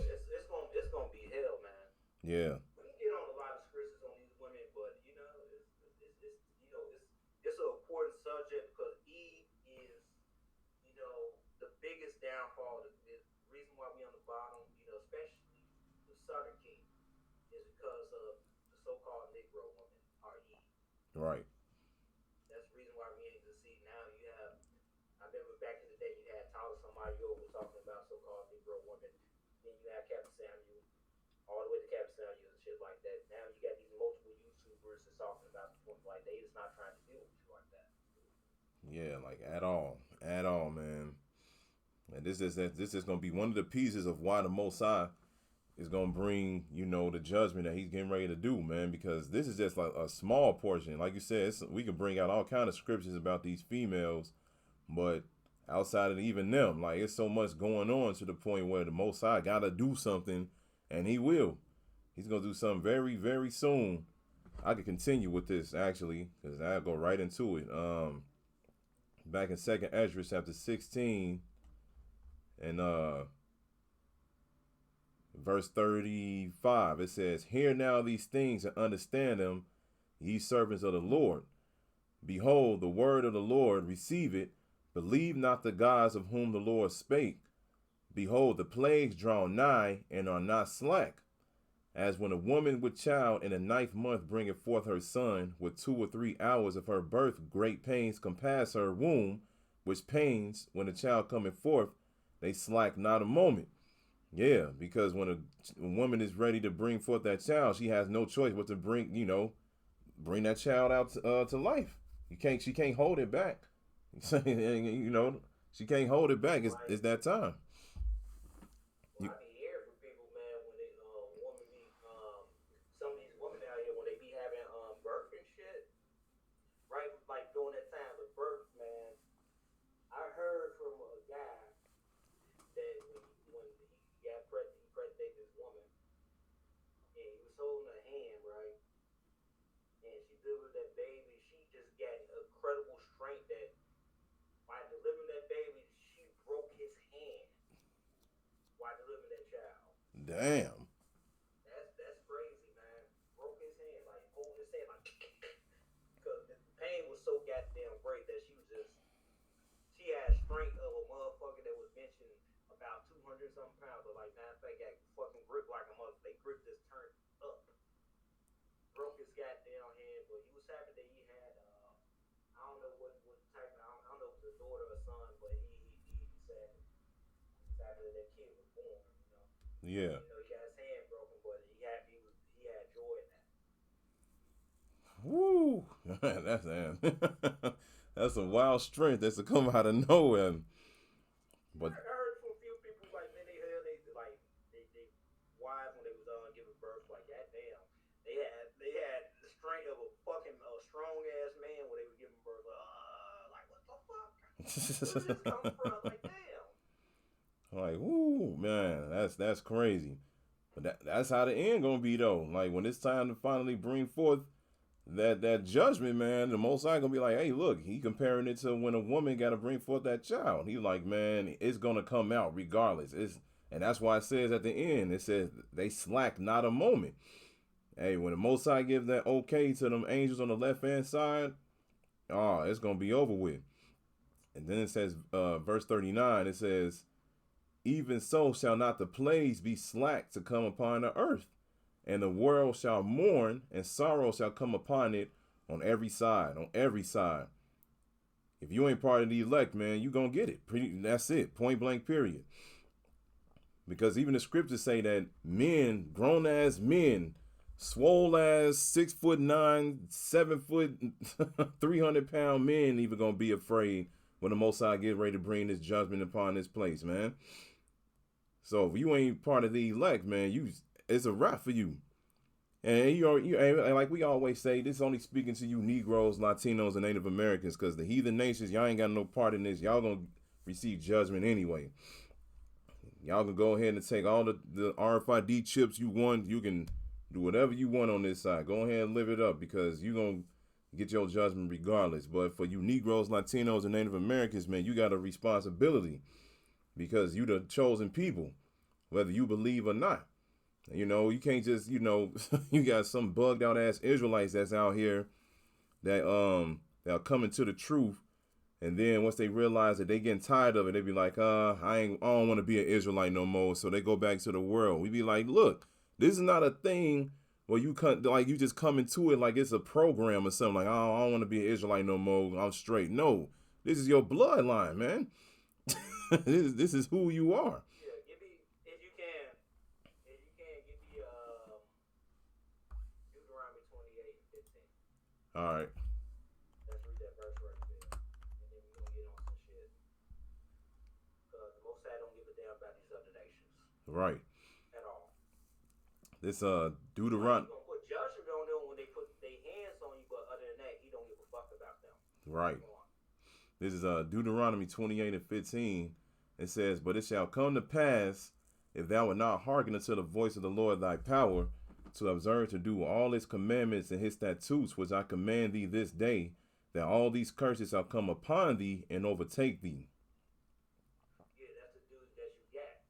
Speaker 2: it's gonna be hell, man.
Speaker 1: Yeah.
Speaker 2: We can get on a lot of scriptures on these women, but it's an important subject because Eve is the biggest downfall. The reason why we on the bottom, especially the Southern King, is because of the so-called Negro woman, or Eve.
Speaker 1: Right.
Speaker 2: That's the reason why we ain't to see now. You have, I remember back in the day, you had Tyler somebody over talking about so-called Negro women. Then you had Captain Samuel, all the way to Captain Samuel and shit like that. Now you got these multiple YouTubers that's talking about the point like they just not trying to deal with you like that.
Speaker 1: Yeah, like at all, man. And this is gonna be one of the pieces of why the Most High is gonna bring the judgment that He's getting ready to do, man. Because this is just like a small portion. Like you said, we can bring out all kind of scriptures about these females, but outside of even them, like it's so much going on to the point where the Most High gotta do something, and He will. He's gonna do something very, very soon. I could continue with this actually, because I'll go right into it. Back in Second Ezra chapter 16 and verse 35, it says, "Hear now these things and understand them, ye servants of the Lord. Behold, the word of the Lord, receive it. Believe not the gods of whom the Lord spake. Behold, the plagues draw nigh and are not slack. As when a woman with child in the 9th month bringeth forth her son, with 2 or 3 hours of her birth great pains compass her womb, which pains, when the child cometh forth, they slack not a moment." Yeah, because when a woman is ready to bring forth that child, she has no choice but to bring that child out to life. She can't hold it back. She can't hold it back.
Speaker 2: Right.
Speaker 1: It's that time.
Speaker 2: Well, I be hearing from people, man, when they woman be some of these women out here when they be having birth and shit, right? Like during that time with birth, man. I heard from a guy that when he got pregnant, he impregnated this woman, and he was holding her hand, right? And she delivered that baby. She just got incredible strength that by delivering that baby, she broke his hand while delivering that child.
Speaker 1: Damn.
Speaker 2: That's crazy, man. Broke his hand, like holding his hand, like because the pain was so goddamn great that she had strength of a motherfucker that was benching about 200 something pounds, but like matter of fact, got fucking grip like a mother. They grip just turned up. Broke his goddamn hand, but he was happy that he had I don't know what type of, I don't know if it was a daughter or a son, but he said he was happy that that kid was born.
Speaker 1: Yeah.
Speaker 2: He got his hand broken, but he had joy in that.
Speaker 1: Woo. That's a wild strength that's to come out of nowhere. But
Speaker 2: I heard from a few people like man, they wives when they was giving birth like that damn they had the strength of a fucking strong ass man when they were giving birth like what the fuck where did this come from like damn.
Speaker 1: like, woo, man, that's crazy. But that's how the end gonna be though. Like when it's time to finally bring forth that judgment, man, the Most High gonna be like, hey, look, he comparing it to when a woman got to bring forth that child. He like, man, it's gonna come out regardless. And that's why it says at the end, it says they slack not a moment. Hey, when the Most High gives that okay to them angels on the left hand side, it's gonna be over with. And then it says, verse 39, it says, "Even so shall not the plagues be slack to come upon the earth. And the world shall mourn, and sorrow shall come upon it on every side, on every side." If you ain't part of the elect, man, you gonna get it. That's it. Point blank, period. Because even the scriptures say that men, grown ass men, swole ass 6'9", 7 foot, 300-pound men even gonna be afraid when the Most High get ready to bring this judgment upon this place, man. So if you ain't part of the elect, man, it's a wrap for you. And you like we always say, this is only speaking to you Negroes, Latinos, and Native Americans, because the heathen nations, y'all ain't got no part in this. Y'all gonna receive judgment anyway. Y'all can go ahead and take all the RFID chips you want. You can do whatever you want on this side. Go ahead and live it up, because you gonna get your judgment regardless. But for you Negroes, Latinos, and Native Americans, man, you got a responsibility. because you the chosen people, whether you believe or not. You can't just, you got some bugged out ass Israelites that's out here that are coming to the truth, and then once they realize that they getting tired of it, they be like, I don't want to be an Israelite no more. So they go back to the world. We be like, look, this is not a thing where you just come into it like it's a program or something. Like, oh, I don't want to be an Israelite no more. I'm straight. No, this is your bloodline, man. this is who you are.
Speaker 2: Yeah, give me if you can give me Deuteronomy 28:15.
Speaker 1: All right.
Speaker 2: Let's read that verse right there, and then we're gonna get on some shit. Because the Most High don't give a damn about these other nations
Speaker 1: Right.
Speaker 2: at all.
Speaker 1: This
Speaker 2: Like,
Speaker 1: Deuteron.
Speaker 2: he gonna put judgment on them when they put their hands on you, but other than that, he don't give a fuck about them.
Speaker 1: Right.
Speaker 2: Come on.
Speaker 1: This is Deuteronomy 28:15. It says, "But it shall come to pass, if thou wilt not hearken unto the voice of the Lord thy power, to observe to do all his commandments and his statutes, which I command thee this day, that all these curses shall come upon thee and overtake thee."
Speaker 2: Yeah, that's the dude that you got.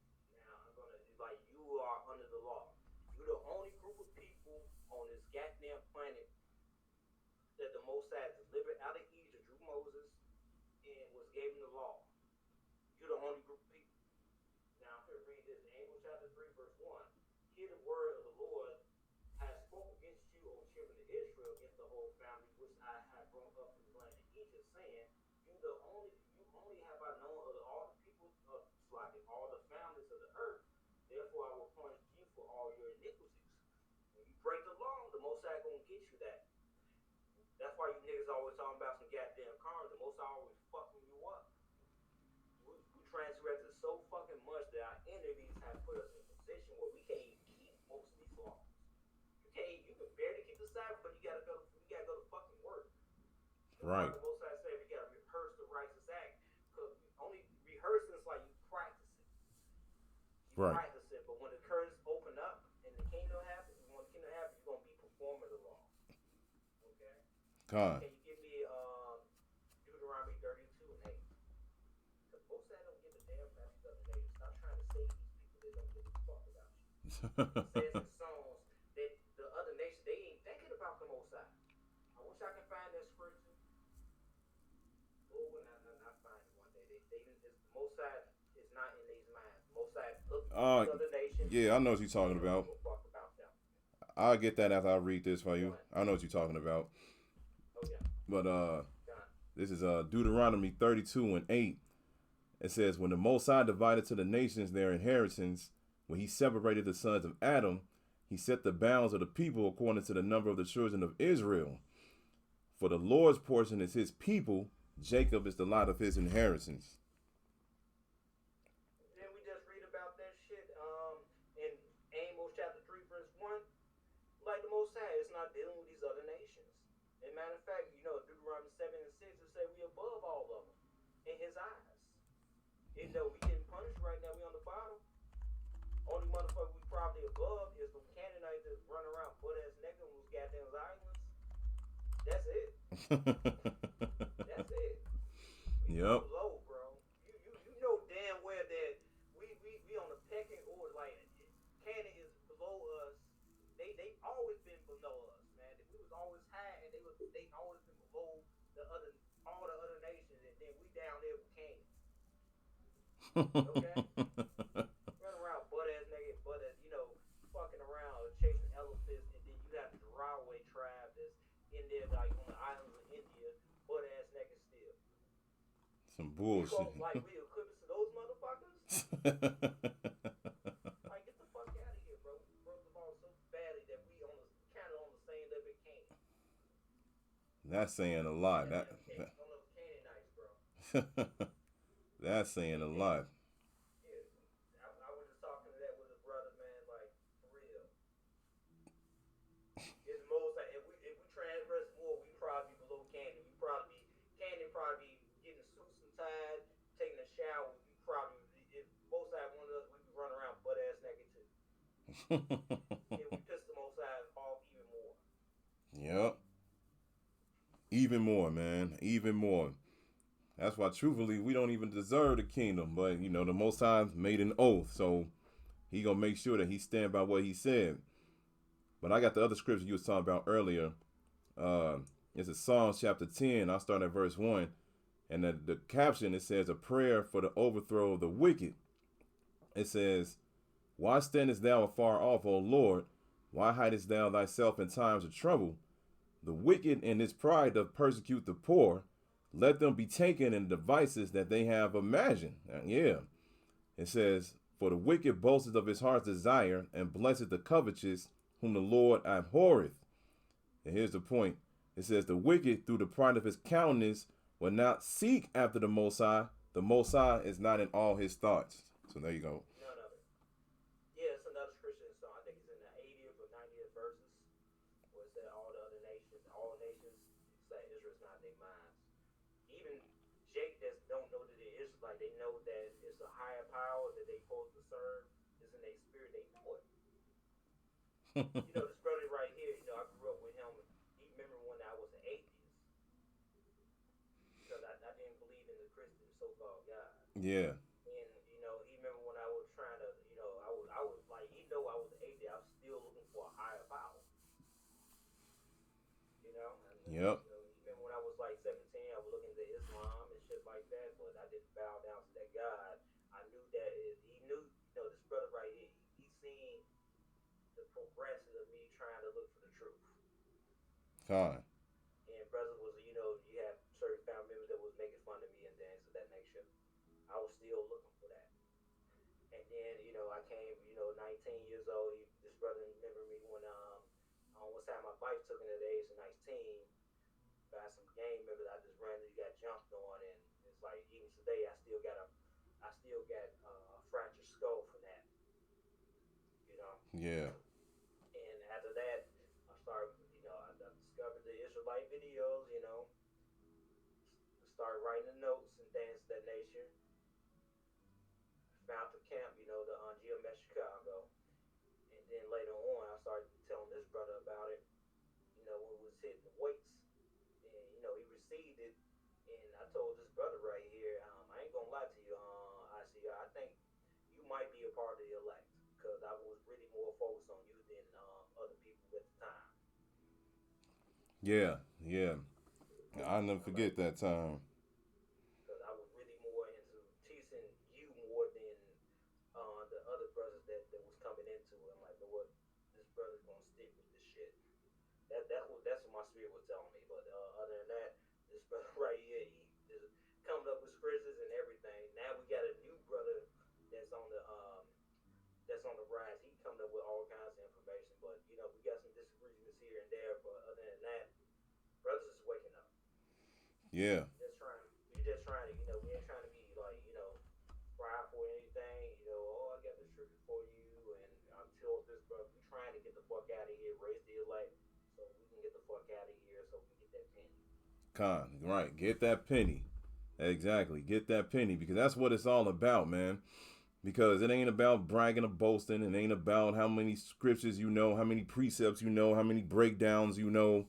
Speaker 2: Now I'm gonna like you are under the law. You're the only group of people on this goddamn planet that the Most High delivered out of Egypt through Moses and was given the law. You're the only group of people. Now I'm gonna read this. Amos chapter 3, verse 1. Hear the word of the Lord has spoken against you, O children of Israel, against the whole family which I have brought up from the land of Egypt, saying, you only have I known of all the people of all the families of the earth. Therefore I will punish you for all your iniquities. When you break the law, the Most High gonna get you that. That's why you niggas always talking about some goddamn cars. The Most High always fucking you up. We transgressed so fucking much that our enemies have put us in a position where we can't even keep most of these laws. You can barely keep the Sabbath, but you gotta go to fucking work.
Speaker 1: Right.
Speaker 2: The Most High said we gotta rehearse the righteous act, because only rehearsing is like you practice it.
Speaker 1: Right.
Speaker 2: Practice it, but when the curtains open up and the kingdom happens, you're gonna be performing the law. Okay.
Speaker 1: God.
Speaker 2: Can you give me Deuteronomy 32:8? Because most of that don't give a damn about these other nations. Stop trying to save these people that don't give a fuck about you. It says in Psalms that the other nations, they ain't thinking about the Most High. I wish I could find that scripture. Oh, and I find it one day. The Most High is not in these minds. The Most High look at other nations.
Speaker 1: Yeah, I know what you're talking about.
Speaker 2: Fuck about them.
Speaker 1: I'll get that after I read this for you. I know what you're talking about.
Speaker 2: Oh yeah.
Speaker 1: But this is Deuteronomy 32:8. It says, "When the Most High divided to the nations their inheritance, when he separated the sons of Adam, he set the bounds of the people according to the number of the children of Israel. For the Lord's portion is his people, Jacob is the lot of his inheritance."
Speaker 2: Then we just read about that shit in Amos chapter 3, verse 1. Like the Most High is not dealing with these other nations. As a matter of fact, Deuteronomy 7:6 will say we above all of them in his eyes. Even though we getting punished right now, we on the bottom. Only motherfucker we probably above is the Canaanites that run around butt ass naked on those goddamn islands. That's it. That's it. We
Speaker 1: Yep.
Speaker 2: low, bro. You know damn well that we on the pecking order. Like Canada is below us. They always been below us, man. We was always high, and they always been below all the other nations, and then we down there with Canaan. Okay. Run around butt ass naked, fucking around chasing elephants, and then you have the Dharaway tribe that's in there like on the islands of India, butt ass naked still.
Speaker 1: Some bullshit.
Speaker 2: We equipped to those motherfuckers. Like, get the fuck out of here, bro. We broke the ball so badly that we kind of on the same level as Canaan.
Speaker 1: That's saying a lot.
Speaker 2: On those Canaanites, bro.
Speaker 1: That's saying a lot.
Speaker 2: Yeah, I was just talking to that with a brother, man. Like, for real. It's most like if we transgress more, we probably be below Canaan. Canaan probably be getting suits and ties, taking a shower. If most side one of us, we be running around butt ass naked too. And we piss the most side off even more.
Speaker 1: Yep. Even more, man. Even more. That's why, truthfully, we don't even deserve the kingdom. But, the Most High made an oath. So he going to make sure that he stand by what he said. But I got the other scripture you was talking about earlier. It's a Psalms chapter 10. I'll start at verse 1. And the caption, it says, a prayer for the overthrow of the wicked. It says, why standest thou afar off, O Lord? Why hidest thou thyself in times of trouble? The wicked in his pride doth persecute the poor. Let them be taken in devices that they have imagined. Yeah. It says, for the wicked boasteth of his heart's desire, and blesseth the covetous, whom the Lord abhorreth. And here's the point. It says, the wicked, through the pride of his countenance, will not seek after the Most High. The Most High is not in all his thoughts. So there you go.
Speaker 2: None of it. Yeah, it's another Christian song. I think it's in the 80th or 90th verses. Where it said all nations, say Israel's not their minds. Even Jake that don't know that it is like they know that it's a higher power that they supposed to serve. Is in their spirit. They know it. This brother right here. I grew up with him. He remember when I was an atheist because I didn't believe in the Christian so-called God.
Speaker 1: Yeah.
Speaker 2: And he remember when I was trying to, I was like, even though I was an atheist, I was still looking for a higher power. And,
Speaker 1: Yep.
Speaker 2: Even when I was like 17, I was looking to Islam and shit like that, but I didn't bow down to that God. I knew that he knew, this brother right here, he seen the progression of me trying to look for the truth.
Speaker 1: Fine.
Speaker 2: And brother was, you have certain family members that was making fun of me and things of that nature. I was still looking for that. And then, I came, 19 years old. This brother remember me when, one time my wife took me at the age of 19 by some gang members. I just randomly got jumped on, and it's like even today I still got a fractured skull from that.
Speaker 1: Yeah.
Speaker 2: And after that, I started, I discovered the Israelite videos. Started writing the notes and things of that nature. Found the camp, the GMS Chicago. And then later on, I started telling this brother about it, when we was hitting the weights. And, he received it. And I told this brother right here, I ain't going to lie to you, I think you might be a part of the elect. Because I was really more focused on you than other people at the time.
Speaker 1: Yeah. I'll never forget that time.
Speaker 2: Because I was really more into teaching you more than the other brothers that was coming into it. I'm like, what? This brother's gonna stick with this shit. That's what my spirit was telling me. But other than that, this brother right here, he is coming up with scriptures and everything. Now we got a new brother that's on the rise. He coming up with all kinds of information. But we got some disagreements here and there. But other than that, brothers is waking up.
Speaker 1: Yeah.
Speaker 2: We just trying to, we ain't trying to be like, prideful or anything. I got this scripture for you, and I'm told this, brother. We trying to get the fuck out of here, raise the elect, so we can get the fuck out of here, so we can get that penny.
Speaker 1: Right. Get that penny. Exactly. Get that penny, because that's what it's all about, man. Because it ain't about bragging or boasting. It ain't about how many scriptures you know, how many precepts you know, how many breakdowns you know,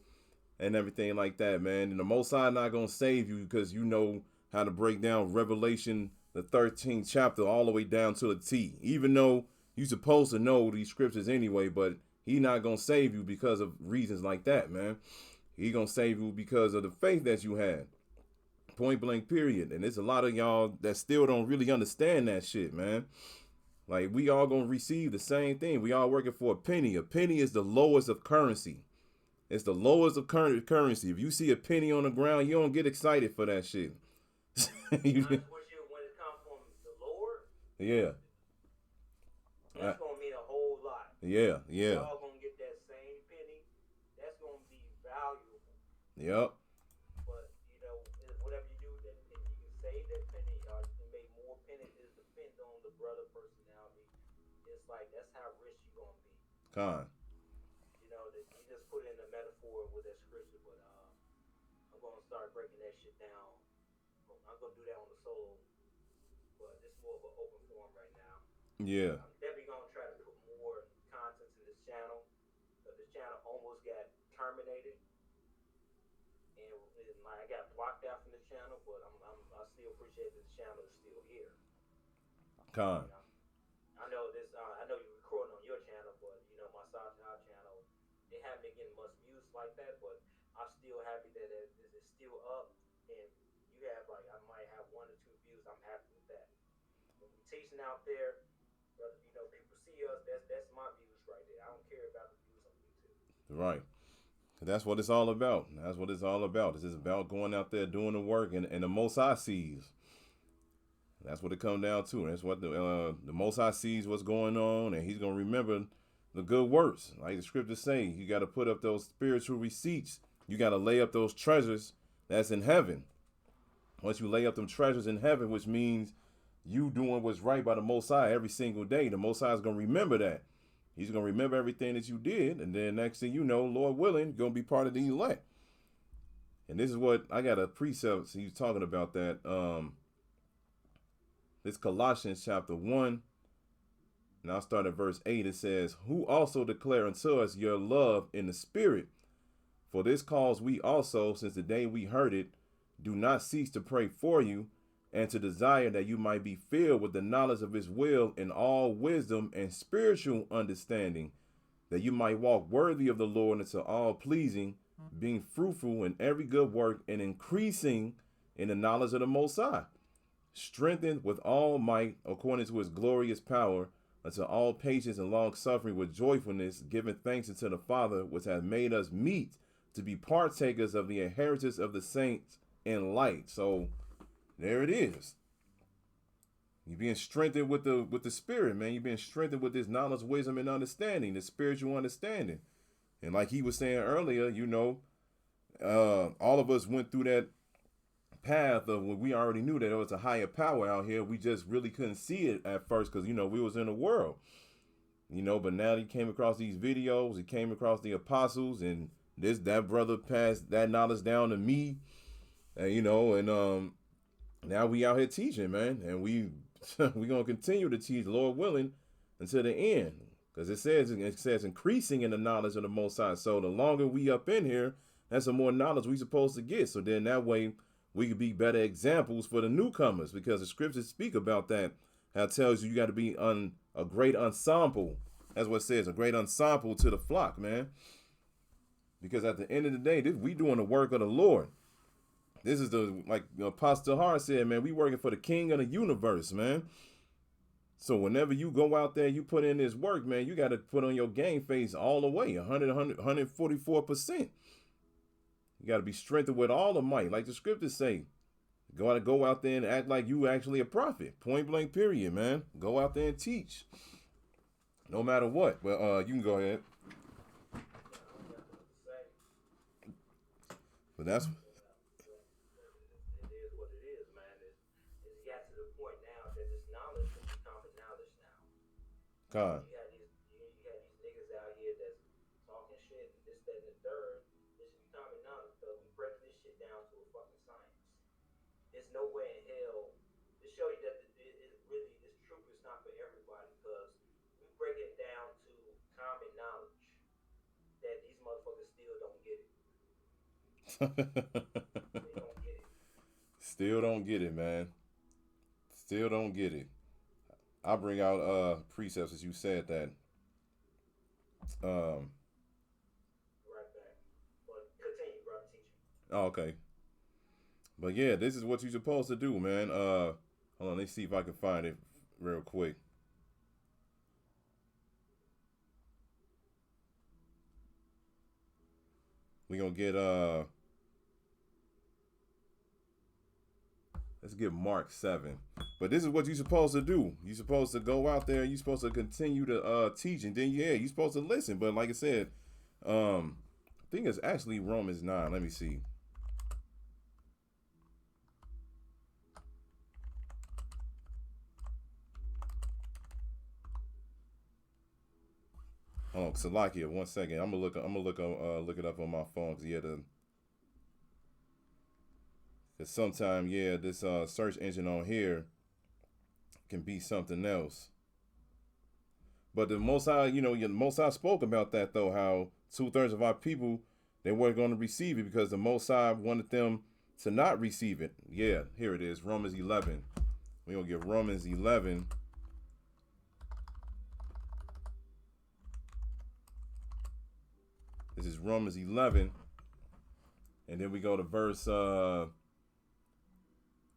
Speaker 1: and everything like that, man. And the Most High not going to save you because you know how to break down Revelation, the 13th chapter, all the way down to the T. Even though you're supposed to know these scriptures anyway, but he not going to save you because of reasons like that, man. He going to save you because of the faith that you had. Point blank, period. And there's a lot of y'all that still don't really understand that shit, man. Like, we all going to receive the same thing. We all working for a penny. A penny is the lowest of currency. It's the lowest of currency. If you see a penny on the ground, you don't get excited for that shit.
Speaker 2: When it comes from the Lord,
Speaker 1: yeah.
Speaker 2: That's going to mean a whole lot.
Speaker 1: Yeah.
Speaker 2: Y'all going to get that same penny. That's going to be valuable.
Speaker 1: Yep.
Speaker 2: But, whatever you do with that penny, you can save that penny or you can make more pennies. It depends on the brother personality. It's like, that's how rich you're going to be. You just put in a metaphor with that scripture, but I'm going to start breaking that shit down. I'm going to do that on the solo, but it's more of an open forum right now.
Speaker 1: Yeah.
Speaker 2: I'm definitely going to try to put more content to this channel, but this channel almost got terminated, and I got blocked out from the channel, but I still appreciate that the channel is still here.
Speaker 1: Con.
Speaker 2: You know, I know this. I know you're recording on your channel, but you know my South Child channel, they haven't been getting much views like that. But I'm still happy that it is still up, and you have like I might have 1 or 2 views. I'm happy with that. When we teaching out there, brother, you know people see us. That's my views right there. I don't care about the views on YouTube.
Speaker 1: Right. That's what it's all about. That's what it's all about. It's just about going out there doing the work, and the Most High sees. That's what it comes down to. That's what the Most High sees what's going on, and He's gonna remember the good works. Like the scriptures say, you got to put up those spiritual receipts. You got to lay up those treasures that's in heaven. Once you lay up them treasures in heaven, which means you doing what's right by the Most High every single day, the Most High is gonna remember that. He's going to remember everything that you did. And then next thing you know, Lord willing, you're going to be part of the elect. And this is what I got a precept. So he's talking about that. This Colossians chapter 1. And I'll start at verse 8. It says, who also declare unto us your love in the spirit. For this cause we also, since the day we heard it, do not cease to pray for you, and to desire that you might be filled with the knowledge of his will in all wisdom and spiritual understanding, that you might walk worthy of the Lord unto all pleasing, being fruitful in every good work and increasing in the knowledge of the Most High, strengthened with all might according to his glorious power, unto all patience and long suffering with joyfulness, giving thanks unto the Father, which hath made us meet to be partakers of the inheritance of the saints in light. So there it is. You're being strengthened with the spirit, man. You're being strengthened with this knowledge, wisdom, and understanding, the spiritual understanding. And like he was saying earlier, you know, all of us went through that path of when we already knew that there was a higher power out here. We just really couldn't see it at first because, you know, we was in the world. You know, but now he came across these videos. He came across the apostles, and that brother passed that knowledge down to me. And, you know, and now we out here teaching, man, and we gonna continue to teach, Lord willing, until the end, because it says increasing in the knowledge of the Most High. So the longer we up in here, that's the more knowledge we supposed to get. So then that way we could be better examples for the newcomers, because the scriptures speak about that. How it tells you got to be a great ensemble. That's what it says, a great ensemble to the flock, man. Because at the end of the day, we doing the work of the Lord. This is like Apostle Hart said, man, we working for the King of the universe, man. So whenever you go out there, you put in this work, man, you got to put on your game face all the way, 144%. You got to be strengthened with all the might, like the scriptures say. Go out there and act like you actually a prophet. Point blank, period, man. Go out there and teach, no matter what. But you can go ahead. But that's. God.
Speaker 2: You got these niggas out here that's talking shit and this, that, and the third. This is becoming knowledge, though. We break this shit down to a fucking science. There's no way in hell to show you that this truth is not for everybody, because we break it down to common knowledge that these motherfuckers still don't get it. They don't get it.
Speaker 1: Still don't get it, man. Still don't get it. I'll bring out precepts as you said that.
Speaker 2: Right back. But continue, brother, teaching.
Speaker 1: Oh, okay. But yeah, this is what you're supposed to do, man. Hold on, let's see if I can find it real quick. We're gonna get let's get Mark 7. But this is what you're supposed to do. You're supposed to go out there. You're supposed to continue to teach. And then, yeah, you're supposed to listen. But like I said, I think it's actually Romans 9. Let me see. Oh, Salakia, 1 second. I'm gonna look it up on my phone, because sometimes, yeah, this search engine on here can be something else. But the Most High, the Most High spoke about that, though, how 2/3 of our people, they weren't going to receive it because the Most High wanted them to not receive it. Yeah, here it is, Romans 11. We're going to get Romans 11. This is Romans 11. And then we go to verse,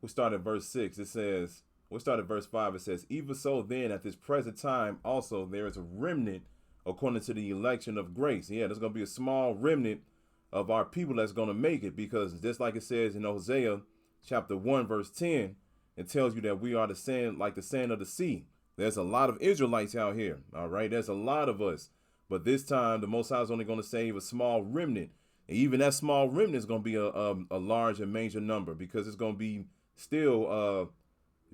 Speaker 1: we start at verse 6. It says, we'll start at verse 5. It says, even so then, at this present time also, there is a remnant according to the election of grace. Yeah, there's going to be a small remnant of our people that's going to make it, because just like it says in Hosea chapter 1, verse 10, it tells you that we are the sand, like the sand of the sea. There's a lot of Israelites out here. All right. There's a lot of us. But this time, the Most High is only going to save a small remnant. And even that small remnant is going to be a large and major number, because it's going to be still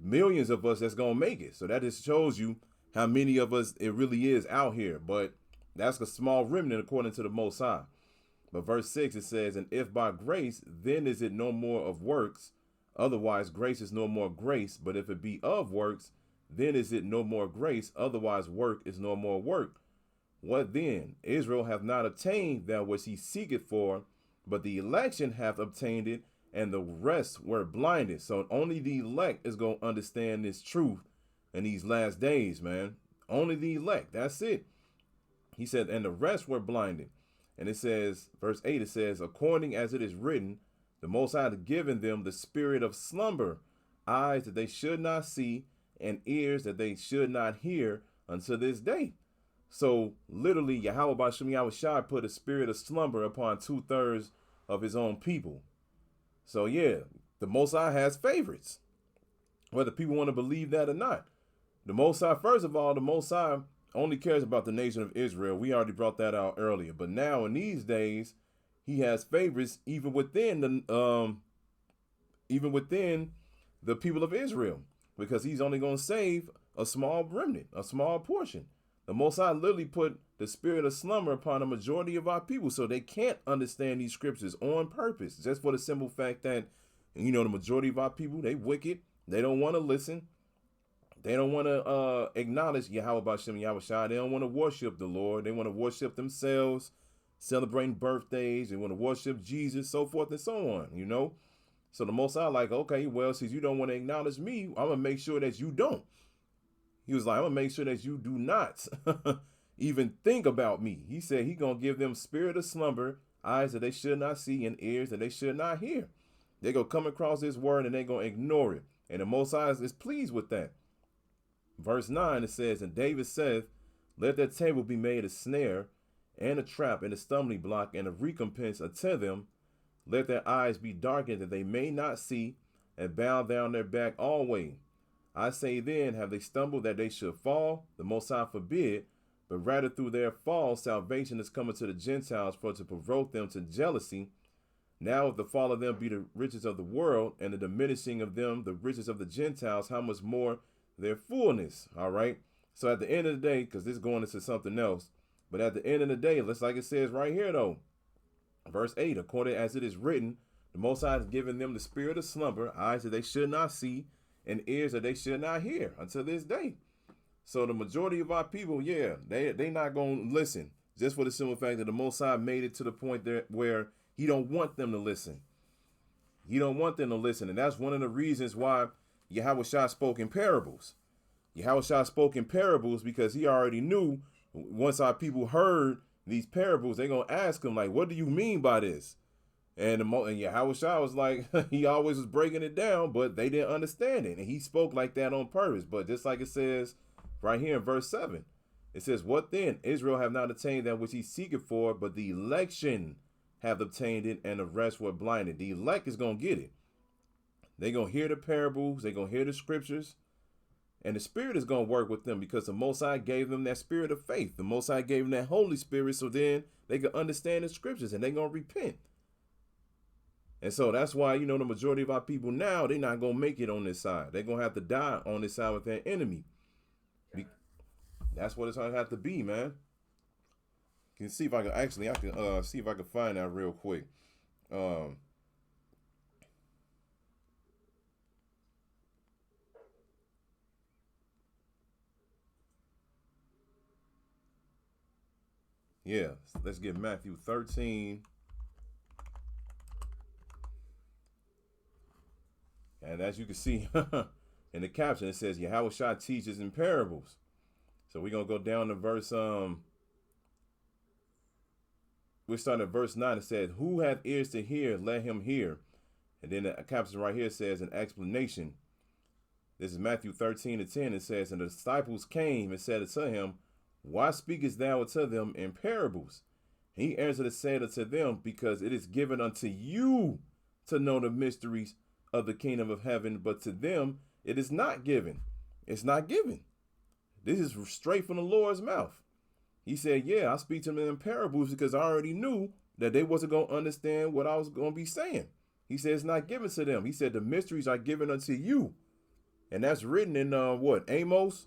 Speaker 1: millions of us that's going to make it. So that just shows you how many of us it really is out here. But that's a small remnant according to the Most High. But verse 6, it says, and if by grace, then is it no more of works. Otherwise, grace is no more grace. But if it be of works, then is it no more grace. Otherwise, work is no more work. What then? Israel hath not obtained that which he seeketh for, but the election hath obtained it, and the rest were blinded. So only the elect is going to understand this truth in these last days, man. Only the elect. That's it. He said, and the rest were blinded. And it says, verse 8, it says, according as it is written, the Most High hath given them the spirit of slumber, eyes that they should not see, and ears that they should not hear unto this day. So literally, Yahweh Ba'ashem Yahushua put a spirit of slumber upon 2/3 of his own people. So yeah, the Most High has favorites, whether people want to believe that or not. The Most High, first of all, the Most High only cares about the nation of Israel. We already brought that out earlier. But now in these days, he has favorites even within the people of Israel, because he's only going to save a small remnant, a small portion. The Most High literally put the spirit of slumber upon a majority of our people, so they can't understand these scriptures on purpose, just for the simple fact that, you know, the majority of our people, they wicked. They don't want to listen. They don't want to acknowledge Yahweh Ba'ashem Yahushua. They don't want to worship the Lord. They want to worship themselves, celebrating birthdays. They want to worship Jesus, so forth and so on, you know. So the Most High like, okay, well, since you don't want to acknowledge me, I'm going to make sure that you don't. He was like, I'm going to make sure that you do not even think about me. He said he going to give them spirit of slumber, eyes that they should not see, and ears that they should not hear. They're going to come across this word and they're going to ignore it. And the Most High is pleased with that. Verse 9, it says, and David saith, let that table be made a snare and a trap and a stumbling block and a recompense unto them. Let their eyes be darkened that they may not see, and bow down their back always. I say then, have they stumbled that they should fall? The Most High forbid, but rather through their fall salvation is coming to the Gentiles, for to provoke them to jealousy. Now if the fall of them be the riches of the world, and the diminishing of them the riches of the Gentiles, how much more their fullness? All right. So at the end of the day, because this is going into something else, but at the end of the day, let's, like it says right here though, verse 8, according as it is written, the Most High has given them the spirit of slumber, eyes that they should not see, and ears that they should not hear until this day. So the majority of our people, yeah, they not going to listen, just for the simple fact that the Most High made it to the point there where he don't want them to listen. He don't want them to listen. And that's one of the reasons why Yahushua spoke in parables. Yahushua spoke in parables because he already knew once our people heard these parables, they're going to ask him, like, what do you mean by this? And Yahushua was like, he always was breaking it down, but they didn't understand it. And he spoke like that on purpose. But just like it says right here in verse 7, it says, what then? Israel have not attained that which he seeketh for, but the election have obtained it, and the rest were blinded. The elect is going to get it. They're going to hear the parables. They're going to hear the scriptures. And the Spirit is going to work with them because the Most High gave them that spirit of faith. The Most High gave them that Holy Spirit, so then they can understand the scriptures and they're going to repent. And so that's why, you know, the majority of our people now, they're not going to make it on this side. They're going to have to die on this side with their enemy. That's what it's going to have to be, man. Can see if I can see if I can find that real quick. Yeah, let's get Matthew 13. And as you can see in the caption, it says Yahushua teaches in parables. So we're gonna go down to verse we start at verse 9. It says, "Who hath ears to hear, let him hear." And then the caption right here says an explanation. This is Matthew 13:10. It says, "And the disciples came and said unto him, Why speakest thou unto them in parables? He answered and said unto them, Because it is given unto you to know the mysteries of the kingdom of heaven, but to them it is not given." It's not given. This is straight from the Lord's mouth. He said, yeah, I speak to them in parables because I already knew that they wasn't going to understand what I was going to be saying. He said it's not given to them. He said the mysteries are given unto you. And that's written in Amos?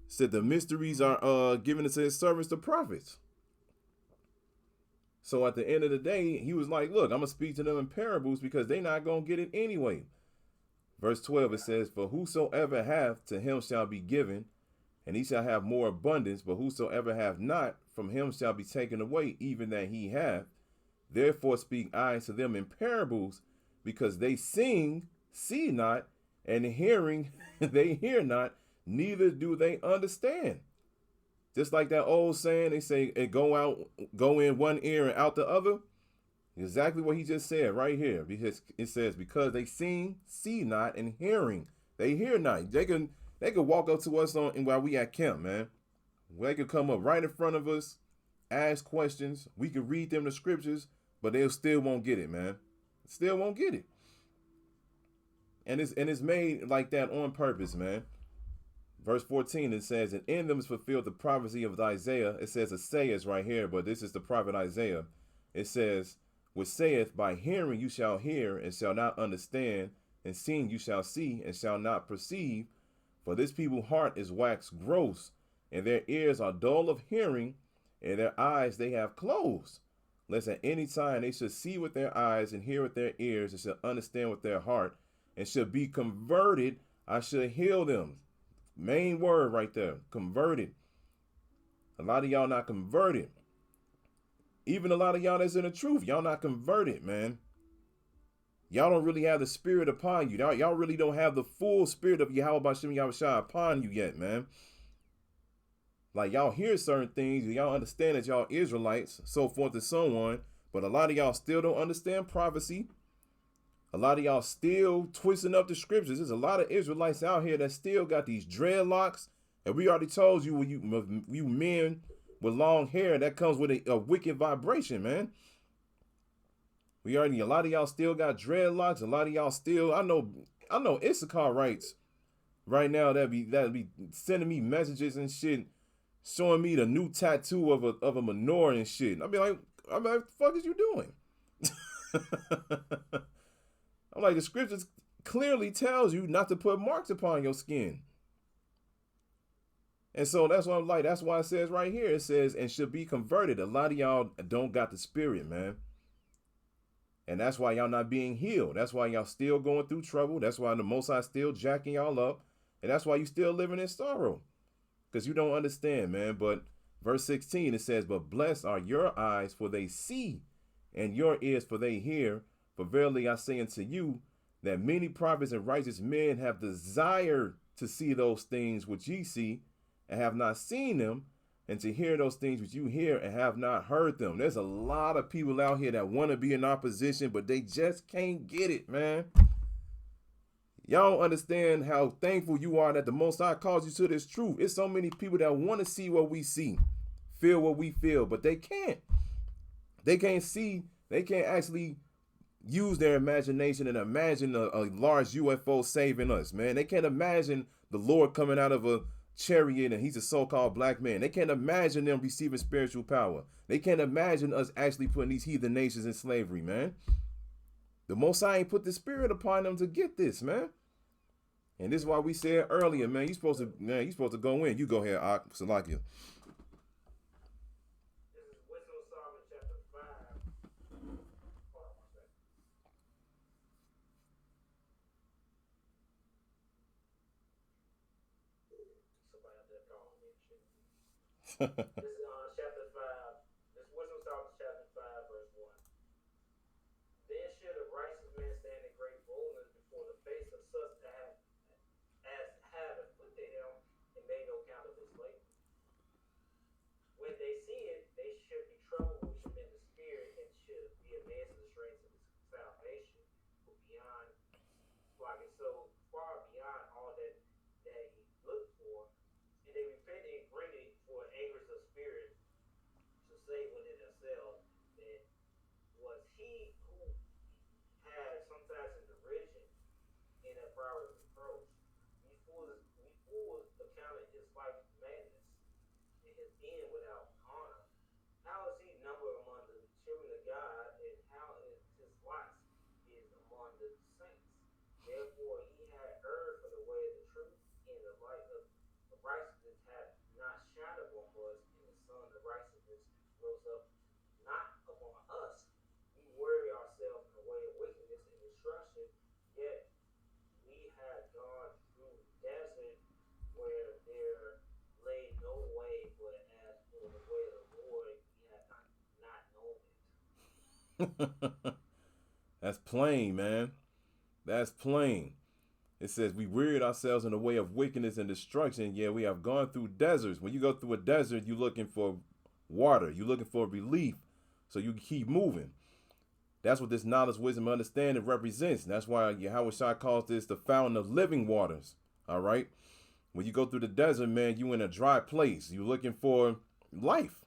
Speaker 1: Said the mysteries are given unto his servants, the prophets. So at the end of the day, he was like, look, I'm going to speak to them in parables because they're not going to get it anyway. Verse 12, it says, "For whosoever hath, to him shall be given, and he shall have more abundance, but whosoever hath not, from him shall be taken away, even that he hath. Therefore speak I to them in parables, because they see not, and hearing, they hear not, neither do they understand." Just like that old saying, they say, it go in one ear and out the other. Exactly what he just said right here. Because it says, because they see not, and hearing, they hear not. They could walk up to us while we at camp, man. They could come up right in front of us, ask questions. We could read them the scriptures, but they still won't get it, man. Still won't get it. And it's made like that on purpose, man. Verse 14, it says, "And in them is fulfilled the prophecy of Isaiah." It says Isaiah right here, but this is the prophet Isaiah. It says, "Which saith, By hearing you shall hear, and shall not understand, and seeing you shall see, and shall not perceive. For this people's heart is waxed gross, and their ears are dull of hearing, and their eyes they have closed. Lest at any time they should see with their eyes, and hear with their ears, and should understand with their heart, and should be converted, I should heal them." Main word right there, converted. A lot of y'all not converted. Even a lot of y'all that's in the truth, y'all not converted, man. Y'all don't really have the spirit upon you. Y'all really don't have the full spirit of Yahweh Bashem Yahushua upon you yet, man. Like, y'all hear certain things, y'all understand that y'all Israelites, so forth and so on, but a lot of y'all still don't understand prophecy. A lot of y'all still twisting up the scriptures. There's a lot of Israelites out here that still got these dreadlocks. And we already told you, when you men with long hair, that comes with a wicked vibration, man. A lot of y'all still got dreadlocks. A lot of y'all still, I know Issacharites right now that be sending me messages and shit, showing me the new tattoo of a menorah and shit. I'm like, what the fuck is you doing? I'm like, the scriptures clearly tells you not to put marks upon your skin. And so that's what I'm like. That's why it says right here, it says, and should be converted. A lot of y'all don't got the spirit, man. And that's why y'all not being healed. That's why y'all still going through trouble. That's why the Most High still jacking y'all up. And that's why you still living in sorrow. Because you don't understand, man. But verse 16, it says, "But blessed are your eyes, for they see, and your ears, for they hear. For verily I say unto you, that many prophets and righteous men have desired to see those things which ye see, and have not seen them, and to hear those things which you hear, and have not heard them." There's a lot of people out here that want to be in our position, but they just can't get it, man. Y'all don't understand how thankful you are that the Most High calls you to this truth. It's so many people that want to see what we see, feel what we feel, but they can't. They can't see, they can't actually use their imagination and imagine a large UFO saving us, man. They can't imagine the Lord coming out of a chariot and he's a so-called black man. They can't imagine them receiving spiritual power. They can't imagine us actually putting these heathen nations in slavery, man. The Most High ain't put the spirit upon them to get this, man. And this is why we said earlier, man, you supposed to go in. You go ahead, Salakia.
Speaker 2: This is chapter 5. This Wisdom Psalms chapter 5, verse 1. "Then should a righteous man stand in great boldness before the face Therefore he had erred from the way of the truth, and the light of righteousness had not shined upon us, and the sun of righteousness rose up not upon us. We worry ourselves in the way of wickedness and destruction, yet we had gone through the desert where there lay no way, but as for the way of the Lord, we had not known it.
Speaker 1: That's plain, man. That's plain. It says we wearied ourselves in the way of wickedness and destruction. Yeah, we have gone through deserts. When you go through a desert, you're looking for water. You're looking for relief. So you keep moving. That's what this knowledge, wisdom, understanding represents. And that's why Yahweh Shai calls this the fountain of living waters. All right. When you go through the desert, man, you in a dry place. You're looking for life.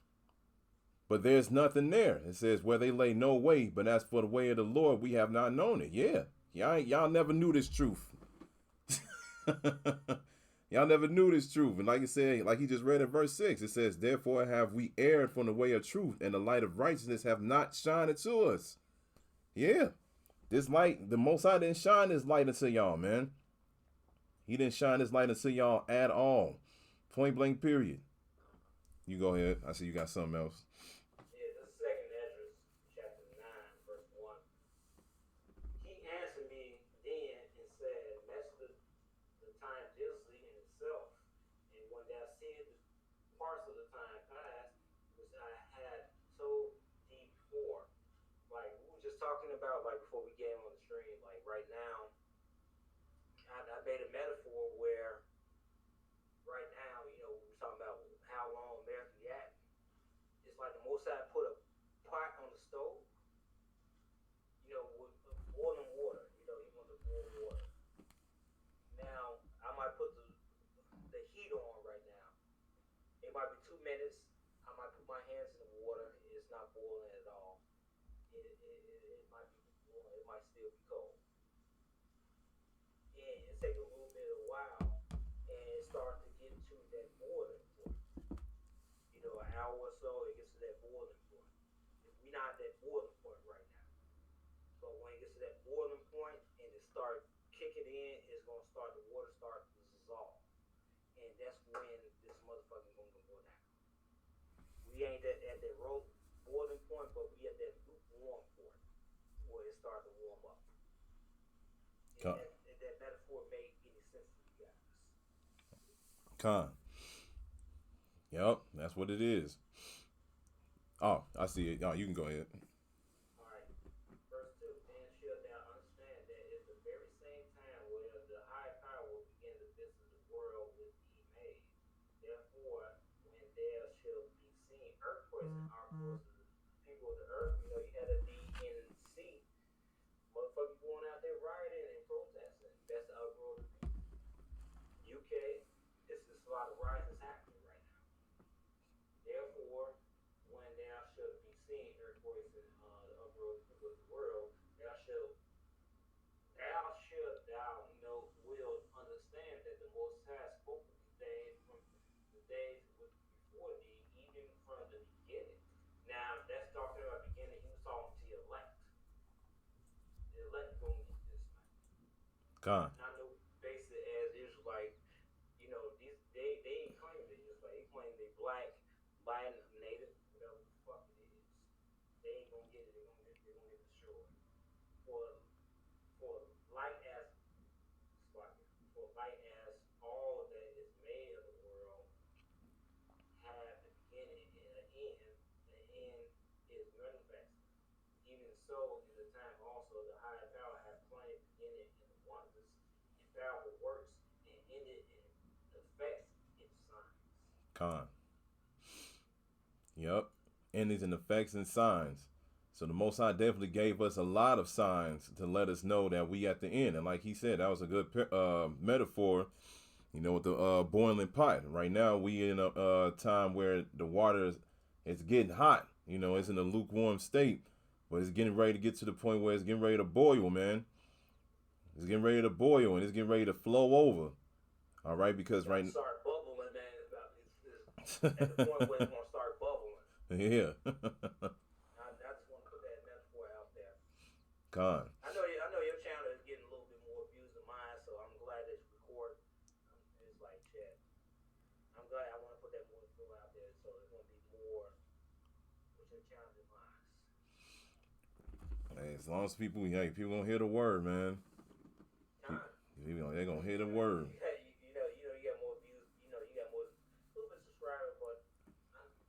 Speaker 1: But there's nothing there. It says where they lay no way, but as for the way of the Lord, we have not known it. Yeah. Y'all never knew this truth. Y'all never knew this truth. And like you said, like he just read in verse 6, it says, therefore have we erred from the way of truth, and the light of righteousness have not shined to us. Yeah. This light, the Most High didn't shine this light into y'all, man. He didn't shine this light into y'all at all. Point blank, period. You go ahead. I see you got something else.
Speaker 2: Yeah, this is second Ezra chapter 9, verse 1. He answered me then and said, measure the time diligently in itself, and when thou seest the parts of the time past, which I had told thee before. Like we were just talking about, like before we came on the stream, like right now, I made a metaphor where right now, you know, we were talking about how long America got. It's like the Most High put a pot on the stove, you know, with boiling water. You know, he wants to boil water. Now, I might put the heat on right now. It might be 2 minutes. I might put my hands in the water. It's not boiling at all. It might be boiling. It might still be cold. And it takes a little bit of a while, and it starts to get to that boiling point. You know, an hour or so, it gets to that boiling point. We're not at that boiling point right now. So when it gets to that boiling point and it starts kicking in, it's gonna start the water start to dissolve, and that's when this motherfucker's gonna go down. We ain't at that boiling point, but we at that lukewarm point where it starts to warm up. If that metaphor made any sense to you guys.
Speaker 1: Con. Yep, that's what it is. Oh, I see it. Oh, you can go ahead.
Speaker 2: Alright. Verse 2. Then shalt thou understand that at the very same time where the high power began to visit the world with ye made. Therefore, when there shall be seen earthquakes in our courses, people of the earth, you know, you had a DNC. Motherfuckers going out there rioting and protesting. That's the uproar of the people. UK, it's a lot of riots happening right now. Therefore, when thou shalt be seen earthquakes in the uproar of the world, thou know will understand that the Most High spoke of the days from the days before thee, even from the beginning. Now that's talking about beginning. He was talking to the elect. The elect gonna get this man.
Speaker 1: Con.
Speaker 2: Not no basic as Israelite. You know, they ain't claiming they Israelite. They claim they black, Latin, native, whatever the fuck it is. They ain't gonna get it. They're gonna get destroyed. For light as all that is made of the world have a beginning and an end. The end is manifest. Even so, in the time also the higher power hath plenty beginning in the wonders and powerful works, and ended in effects and signs.
Speaker 1: Con. Yep. Endings and effects and signs. So the Most High definitely gave us a lot of signs to let us know that we at the end. And like he said, that was a good metaphor, you know, with the boiling pot. Right now, we in a time where the water is getting hot. You know, it's in a lukewarm state, but it's getting ready to get to the point where it's getting ready to boil, man. It's getting ready to boil, and it's getting ready to flow over. All right, because right now.
Speaker 2: Start bubbling, man. It's at the point where it's going to start bubbling.
Speaker 1: Yeah.
Speaker 2: I just want to put that metaphor out there.
Speaker 1: Con.
Speaker 2: I know your channel is getting a little bit more views yet. I'm glad. I want to put that more info out there, so it's gonna be more with your challenging minds.
Speaker 1: Hey, as long as people, hey, people gonna hear the word, man.
Speaker 2: Time.
Speaker 1: They gonna hear the word.
Speaker 2: You got more views. You got more, a little bit of subscribers, but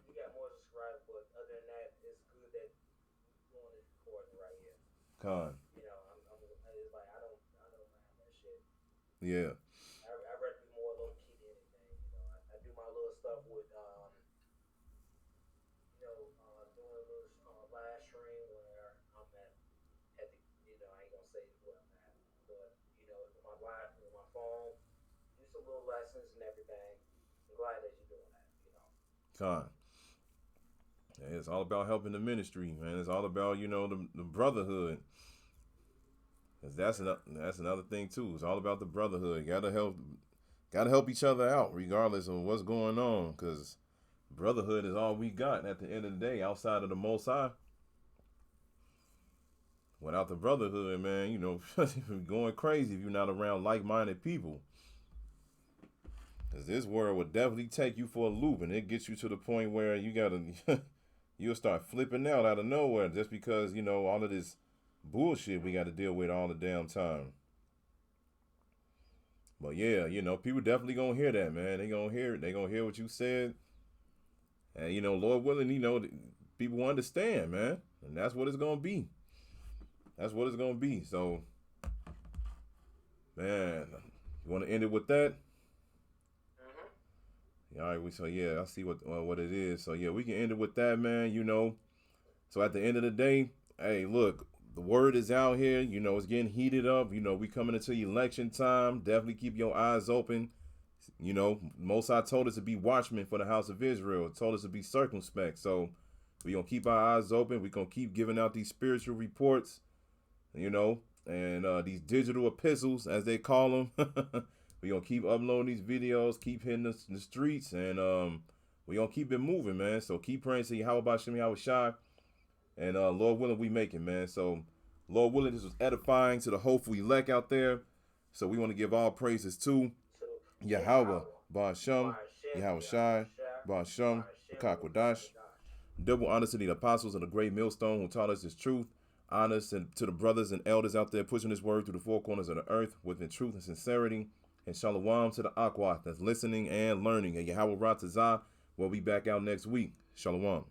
Speaker 2: you got more subscribers. But other than that, it's good that we're doing this recording right here.
Speaker 1: Con.
Speaker 2: It's like I don't mind that shit.
Speaker 1: Yeah.
Speaker 2: I'd rather be more low key than anything. I do my little stuff with doing a little live stream where I'm at the, I ain't gonna say where I'm at, but with my live with my phone, do some little lessons and everything. I'm glad that you're doing that.
Speaker 1: Con. Yeah, it's all about helping the ministry, man. It's all about the brotherhood. Cause that's another thing too. It's all about the brotherhood. Gotta help each other out, regardless of what's going on. Cause brotherhood is all we got at the end of the day, outside of the Most High. Without the brotherhood, man, you're going crazy if you're not around like-minded people. Cause this world will definitely take you for a loop, and it gets you to the point where you'll start flipping out of nowhere just because all of this bullshit we got to deal with all the damn time. But yeah, people definitely gonna hear that, man. They gonna hear it. They gonna hear what you said, and Lord willing, people understand, man, and that's what it's gonna be. That's what it's gonna be. So, man, you want to end it with that? All right, I see what it is. So yeah, we can end it with that, man. So at the end of the day, hey, look, the word is out here. It's getting heated up. We coming into election time. Definitely keep your eyes open. Most High told us to be watchmen for the house of Israel. Told us to be circumspect. So we gonna keep our eyes open. We gonna keep giving out these spiritual reports. And these digital epistles, as they call them. We gonna keep uploading these videos, keep hitting the streets, and we gonna keep it moving, man. So keep praying to Yahweh Shem Yahweh Shai, and Lord willing, we make it, man. So Lord willing, this was edifying to the hopeful elect out there. So we want to give all praises to Yahweh, Ba'ashem, Yahweh Shai, Ba'ashem, Kakwadash. Double honors to the apostles and the great millstone who taught us this truth. Honors to the brothers and elders out there pushing this word through the four corners of the earth within truth and sincerity. And shalom to the Aqua that's listening and learning. And Yahweh Ratazah, we'll be back out next week. Shalom.